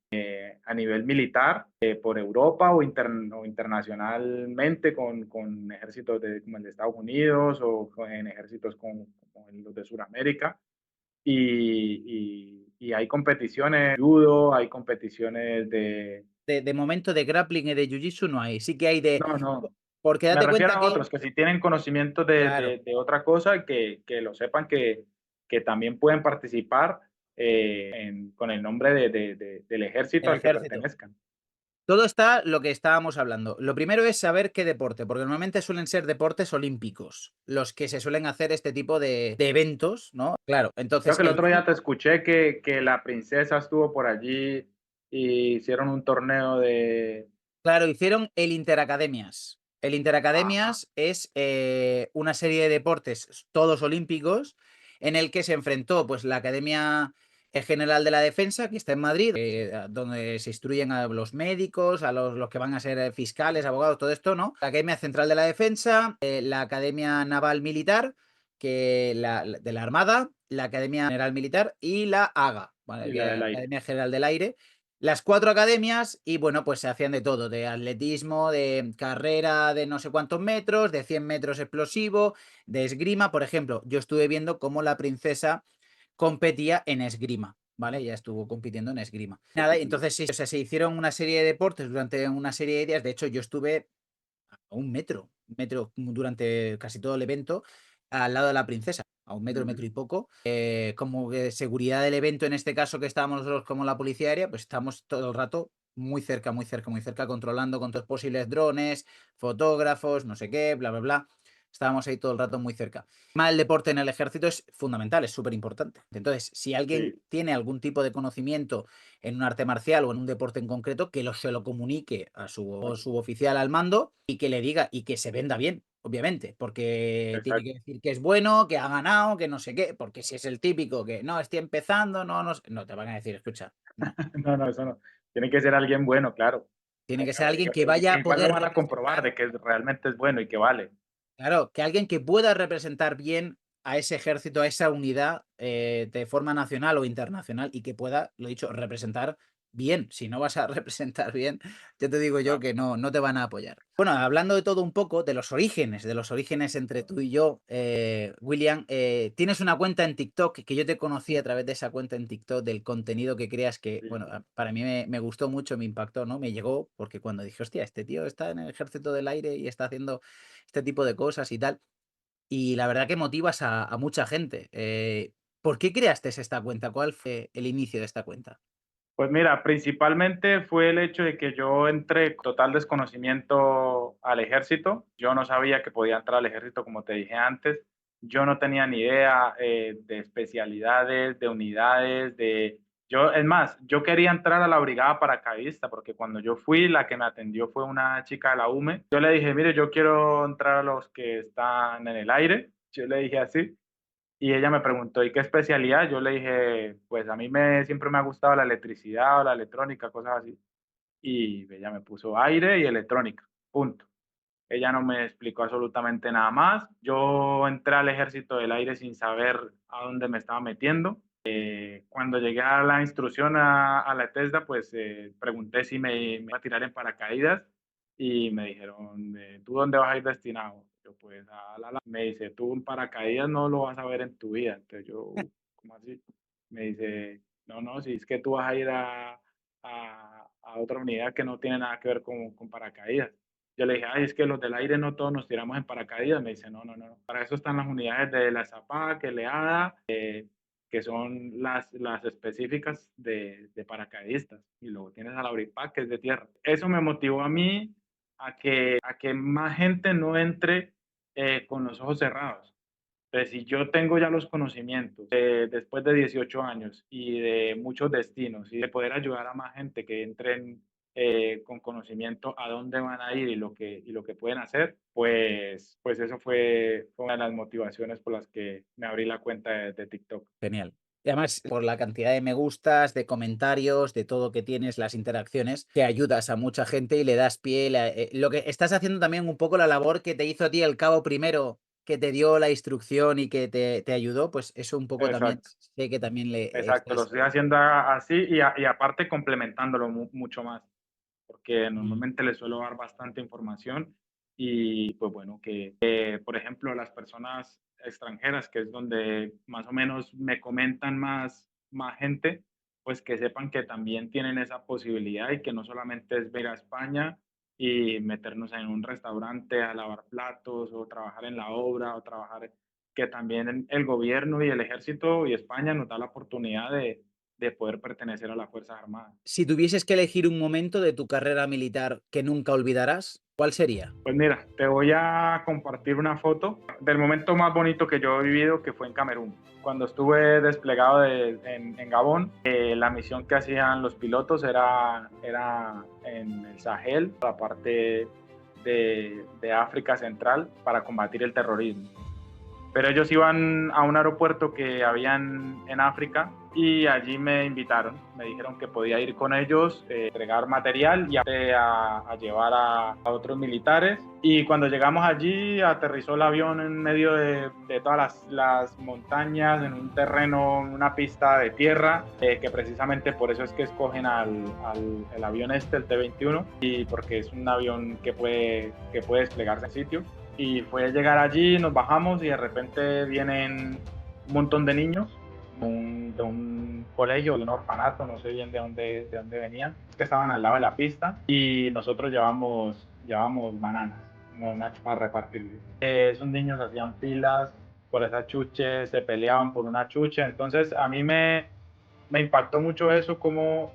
a nivel militar por Europa o internacionalmente con ejércitos como el de Estados Unidos o en ejércitos como los de Sudamérica. Y hay competiciones de judo, hay competiciones de... de momento de grappling y de jiu-jitsu no hay. Sí que hay de... No, no. Porque Me date refiero cuenta a que, otros que si tienen conocimiento claro, de otra cosa, que lo sepan que también pueden participar con el nombre del ejército el al que ejército. pertenezcan. Todo está lo que estábamos hablando. Lo primero es saber qué deporte, porque normalmente suelen ser deportes olímpicos los que se suelen hacer este tipo de eventos, ¿no? Claro, Creo entonces que el otro día te escuché que la princesa estuvo por allí y hicieron un torneo de... claro, hicieron el Interacademias. El Ajá. Interacademias es una serie de deportes, todos olímpicos, en el que se enfrentó pues, la Academia General de la Defensa, que está en Madrid, donde se instruyen a los médicos, a los que van a ser fiscales, abogados, todo esto, ¿no? La Academia Central de la Defensa, la Academia Naval Militar, de la Armada, la Academia General Militar y la AGA, ¿vale? Y Que la es del la aire. Academia General del Aire. Las 4 academias y bueno, pues se hacían de todo, de atletismo, de carrera de no sé cuántos metros, de 100 metros explosivo, de esgrima, por ejemplo. Yo estuve viendo cómo la princesa competía en esgrima, ¿vale? Ya estuvo compitiendo en esgrima. Nada, entonces sí, o sea, se hicieron una serie de deportes durante una serie de días. De hecho, yo estuve a un metro durante casi todo el evento, al lado de la princesa, a un metro, Ujú. metro y poco. Como que seguridad del evento, en este caso que estábamos nosotros como la policía aérea, pues estamos todo el rato muy cerca, muy cerca, muy cerca, controlando con todos posibles drones, fotógrafos, no sé qué, bla, bla, bla. Estábamos ahí todo el rato muy cerca. El deporte en el ejército es fundamental, es súper importante. Entonces, si alguien Sí, tiene algún tipo de conocimiento en un arte marcial o en un deporte en concreto, que se lo comunique a su suboficial al mando y que le diga y que se venda bien, obviamente, porque tiene que exacto. decir que es bueno, que ha ganado, que no sé qué, porque si es el típico que no, estoy empezando, no te van a decir, escucha, no. No, no, eso no. Tiene que ser alguien bueno, claro. Tiene que ser alguien que vaya Que a igual lo poder van a comprobar representar. de que realmente es bueno y que vale. Claro, que alguien que pueda representar bien a ese ejército, a esa unidad de forma nacional o internacional y que pueda, lo dicho, representar bien. Si no vas a representar bien, ya te digo yo Claro. que no te van a apoyar. Bueno, hablando de todo un poco, de los orígenes entre tú y yo, William, tienes una cuenta en TikTok que yo te conocí a través de esa cuenta en TikTok, del contenido que creas que, Sí. bueno, para mí me gustó mucho, me impactó, ¿no? Me llegó porque cuando dije, hostia, este tío está en el ejército del aire y está haciendo este tipo de cosas y tal. Y la verdad que motivas a mucha gente. ¿Por qué creaste esta cuenta? ¿Cuál fue el inicio de esta cuenta? Pues mira, principalmente fue el hecho de que yo entré con total desconocimiento al ejército. Yo no sabía que podía entrar al ejército, como te dije antes. Yo no tenía ni idea de especialidades, de unidades, de... Yo, es más, yo quería entrar a la brigada paracaidista porque cuando yo fui, la que me atendió fue una chica de la UME. Yo le dije, mire, yo quiero entrar a los que están en el aire. Yo le dije así. Y ella me preguntó, ¿y qué especialidad? Yo le dije, pues a mí siempre me ha gustado la electricidad o la electrónica, cosas así. Y ella me puso aire y electrónica, punto. Ella no me explicó absolutamente nada más. Yo entré al ejército del aire sin saber a dónde me estaba metiendo. Cuando llegué a la instrucción a la TESDA, pues pregunté si me iba a tirar en paracaídas y me dijeron, ¿tú dónde vas a ir destinado? Yo pues me dice, tú en paracaídas no lo vas a ver en tu vida. Entonces yo, ¿cómo así? Me dice, no, no, si es que tú vas a ir a otra unidad que no tiene nada que ver con paracaídas. Yo le dije, ay, es que los del aire no todos nos tiramos en paracaídas. Me dice, no, no, no. Para eso están las unidades de la ZAPAC, LEADA, que son las específicas de paracaidistas. Y luego tienes a la BRIPAC, que es de tierra. Eso me motivó a mí a que más gente no entre con los ojos cerrados. Entonces, si yo tengo ya los conocimientos después de 18 años y de muchos destinos y de poder ayudar a más gente que entren con conocimiento a dónde van a ir y lo que pueden hacer, pues eso fue una de las motivaciones por las que me abrí la cuenta de TikTok. Genial. Y además, por la cantidad de me gustas, de comentarios, de todo que tienes, las interacciones, te ayudas a mucha gente y le das pie. Lo que estás haciendo también un poco la labor que te hizo a ti el cabo primero, que te dio la instrucción y que te ayudó, pues eso un poco también Exacto, sé que también le exacto, lo estás. estoy haciendo así y aparte complementándolo mucho más, porque Mm. normalmente le suelo dar bastante información y pues bueno, que por ejemplo las personas extranjeras, que es donde más o menos me comentan más gente, pues que sepan que también tienen esa posibilidad y que no solamente es ver a España y meternos en un restaurante a lavar platos o trabajar en la obra o trabajar, que también el gobierno y el ejército y España nos da la oportunidad de poder pertenecer a las Fuerzas Armadas. Si tuvieses que elegir un momento de tu carrera militar que nunca olvidarás, ¿cuál sería? Pues mira, te voy a compartir una foto del momento más bonito que yo he vivido, que fue en Camerún. Cuando estuve desplegado en Gabón, la misión que hacían los pilotos era en el Sahel, la parte de África Central, para combatir el terrorismo. Pero ellos iban a un aeropuerto que habían en África y allí me invitaron, me dijeron que podía ir con ellos, entregar material y a llevar a otros militares. Y cuando llegamos allí, aterrizó el avión en medio de todas las montañas, en un terreno, en una pista de tierra, que precisamente por eso es que escogen el avión este, el T-21, y porque es un avión que puede desplegarse en sitio. Y fue llegar allí, nos bajamos y de repente vienen un montón de niños de un colegio, de un orfanato, no sé bien de dónde venían, que estaban al lado de la pista y nosotros llevamos bananas, una para repartir. Esos niños hacían filas por esa chuche, se peleaban por una chuche, entonces a mí me impactó mucho eso, como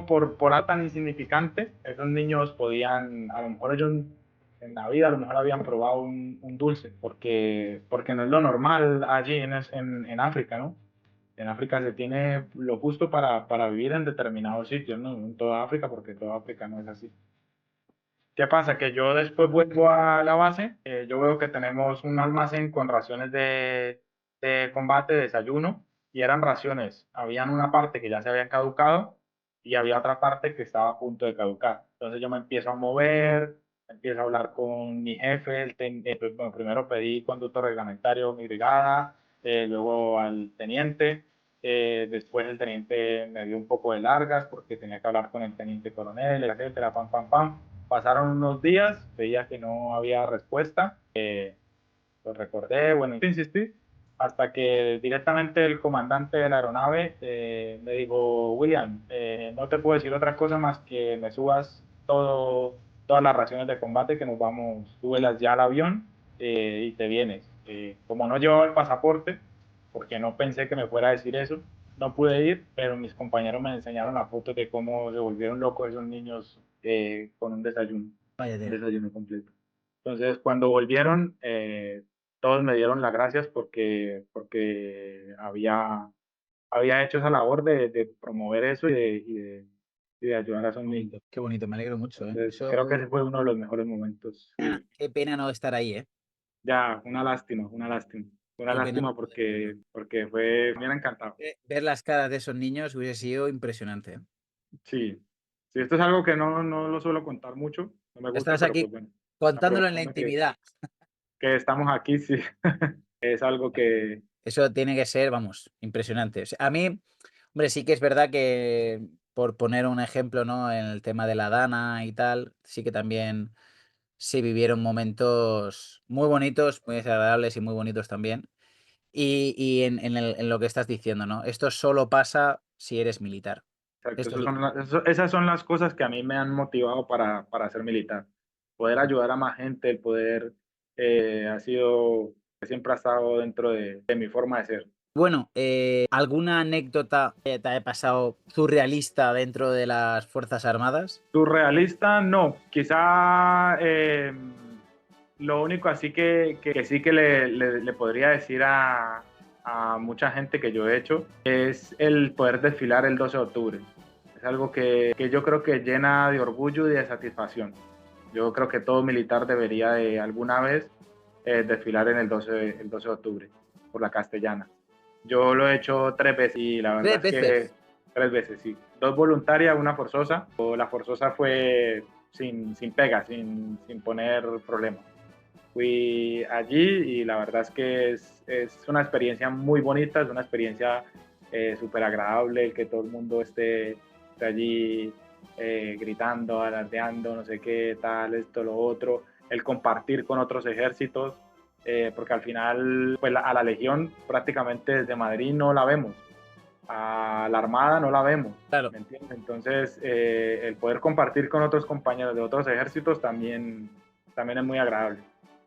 por algo tan insignificante, esos niños podían, a lo mejor ellos en la vida a lo mejor habían probado un dulce, porque no es lo normal allí en África, ¿no? En África se tiene lo justo para vivir en determinados sitios, ¿no? En toda África, porque toda África no es así. ¿Qué pasa? Que yo después vuelvo a la base, yo veo que tenemos un almacén con raciones de combate, desayuno, y eran raciones. Habían una parte que ya se habían caducado y había otra parte que estaba a punto de caducar. Entonces yo me empiezo a mover, empiezo a hablar con mi jefe, pues, bueno, primero pedí conducto reglamentario, mi brigada, luego al teniente, después el teniente me dio un poco de largas porque tenía que hablar con el teniente coronel, etcétera, pam, pam, pam. Pasaron unos días, veía que no había respuesta, lo recordé, bueno, insistí, hasta que directamente el comandante de la aeronave me dijo, William, no te puedo decir otra cosa más que me subas todas las raciones de combate que nos vamos, súbelas ya al avión y te vienes. Como no llevaba el pasaporte, porque no pensé que me fuera a decir eso, no pude ir, pero mis compañeros me enseñaron la foto de cómo se volvieron locos esos niños con Vaya un tela. desayuno completo. Entonces, cuando volvieron, todos me dieron las gracias porque había hecho esa labor de promover eso y de ayudar a esos niños. Qué bonito, me alegro mucho, ¿eh? Entonces, creo que ese fue uno de los mejores momentos. Qué pena no estar ahí, ¿eh? Ya, una lástima, una lástima. Una Qué pena no lástima poder verlo. porque me hubiera encantado. Ver las caras de esos niños hubiese sido impresionante. Sí, sí, esto es algo que no lo suelo contar mucho, no me gusta, Estás pero aquí pues bueno, contándolo en la aprovechando intimidad. que estamos aquí, sí, es algo que, Eso tiene que ser, vamos, impresionante. O sea, a mí, hombre, sí que es verdad que, por poner un ejemplo, ¿no? En el tema de la Dana y tal, sí que también se vivieron momentos muy bonitos, muy desagradables y muy bonitos también. Y en lo que estás diciendo, ¿no? Esto solo pasa si eres militar. exacto, Esto es lo- esas son las cosas que a mí me han motivado para ser militar. Poder ayudar a más gente, el poder ha sido, siempre ha estado dentro de mi forma de ser. Bueno, ¿alguna anécdota que te haya pasado surrealista dentro de las Fuerzas Armadas? Surrealista, no. Quizá lo único así que sí que le podría decir a mucha gente que yo he hecho es el poder desfilar el 12 de octubre. Es algo que yo creo que llena de orgullo y de satisfacción. Yo creo que todo militar debería de alguna vez desfilar en el 12 de octubre por la Castellana. Yo lo he hecho 3 veces y la verdad Tres es que veces. 3 veces, sí. 2 voluntarias, una forzosa. La forzosa fue sin pega, sin poner problema. Fui allí y la verdad es que es una experiencia muy bonita, es una experiencia súper agradable el que todo el mundo esté allí gritando, alardeando, no sé qué, tal, esto, lo otro, el compartir con otros ejércitos, porque al final pues a la Legión prácticamente desde Madrid no la vemos, a la Armada no la vemos, Claro. ¿me entiendes? Entonces el poder compartir con otros compañeros de otros ejércitos también es muy agradable.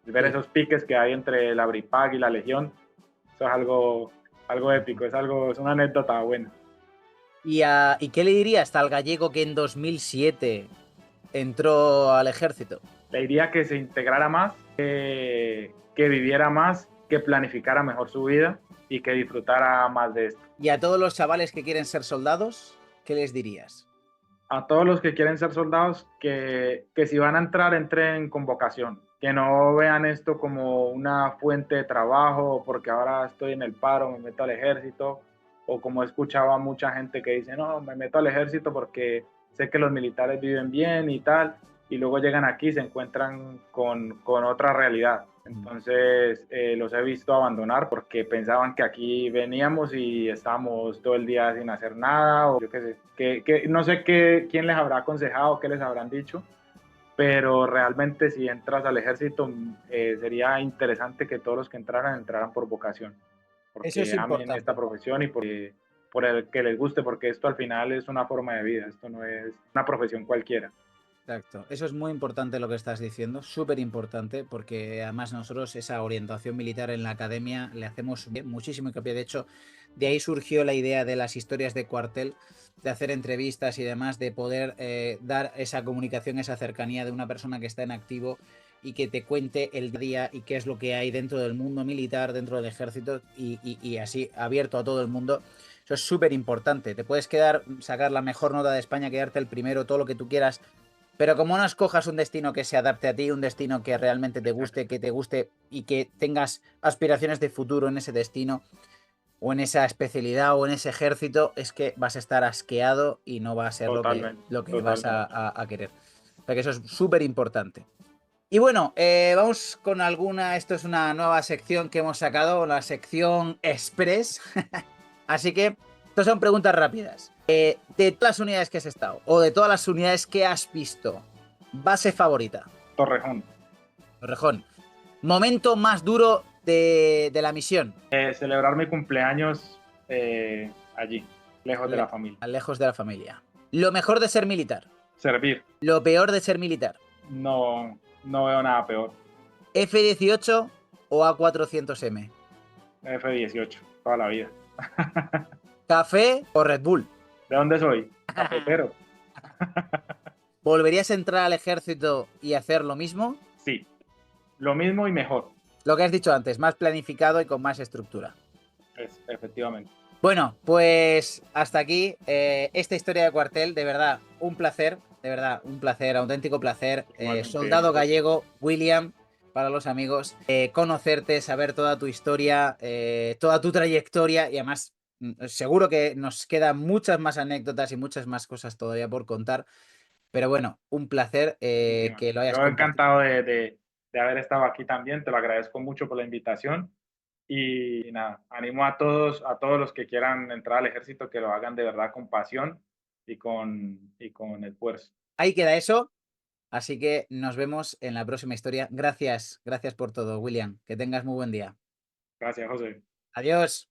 Ver Sí. esos piques que hay entre la BRIPAC y la Legión, eso es algo épico, es una anécdota buena. ¿Y qué le dirías al gallego que en 2007 entró al ejército? Le diría que se integrara más, que viviera más, que planificara mejor su vida y que disfrutara más de esto. ¿Y a todos los chavales que quieren ser soldados, qué les dirías? A todos los que quieren ser soldados, que si van a entrar, entren con vocación, que no vean esto como una fuente de trabajo, porque ahora estoy en el paro, me meto al ejército, o como he escuchado a mucha gente que dice, no, me meto al ejército porque sé que los militares viven bien y tal, y luego llegan aquí y se encuentran con otra realidad. Entonces los he visto abandonar porque pensaban que aquí veníamos y estábamos todo el día sin hacer nada, o yo qué sé, no sé quién les habrá aconsejado, qué les habrán dicho, pero realmente si entras al ejército sería interesante que todos los que entraran por vocación, Eso es porque amen esta importante. profesión y por el que les guste, porque esto al final es una forma de vida, esto no es una profesión cualquiera. Exacto, eso es muy importante lo que estás diciendo, súper importante, porque además nosotros esa orientación militar en la academia le hacemos muchísimo hincapié. De hecho, de ahí surgió la idea de las historias de cuartel, de hacer entrevistas y demás, de poder dar esa comunicación, esa cercanía de una persona que está en activo y que te cuente el día y qué es lo que hay dentro del mundo militar, dentro del ejército y así abierto a todo el mundo. Eso es súper importante. Te puedes quedar, sacar la mejor nota de España, quedarte el primero, todo lo que tú quieras, pero como no escojas un destino que se adapte a ti, un destino que realmente que te guste y que tengas aspiraciones de futuro en ese destino, o en esa especialidad, o en ese ejército, es que vas a estar asqueado y no va a ser Totalmente, lo que vas totalmente. a querer. O sea que eso es súper importante. Y bueno, vamos con alguna. Esto es una nueva sección que hemos sacado, la sección Express. Así que, estas son preguntas rápidas. De todas las unidades que has estado, o de todas las unidades que has visto, base favorita, Torrejón. Torrejón. Momento más duro de la misión, Celebrar mi cumpleaños allí, lejos de la familia. lejos de la familia. Lo mejor de ser militar, Servir. lo peor de ser militar, No veo nada peor. F-18 o A400M, F-18, toda la vida. café o Red Bull. ¿De dónde soy? Cafetero. ¿Volverías a entrar al ejército y hacer lo mismo? Sí, lo mismo y mejor. Lo que has dicho antes, más planificado y con más estructura. Efectivamente. Bueno, pues hasta aquí esta historia de cuartel. De verdad, un placer, auténtico placer. Igualmente, Soldado José. gallego, William, para los amigos, conocerte, saber toda tu historia, toda tu trayectoria y además seguro que nos quedan muchas más anécdotas y muchas más cosas todavía por contar. Pero bueno, un placer que lo hayas Yo compartido. encantado de haber estado aquí también. Te lo agradezco mucho por la invitación. Y nada, animo a todos los que quieran entrar al ejército que lo hagan de verdad con pasión y con esfuerzo. Ahí queda eso. Así que nos vemos en la próxima historia. Gracias por todo, William. Que tengas muy buen día. Gracias, José. Adiós.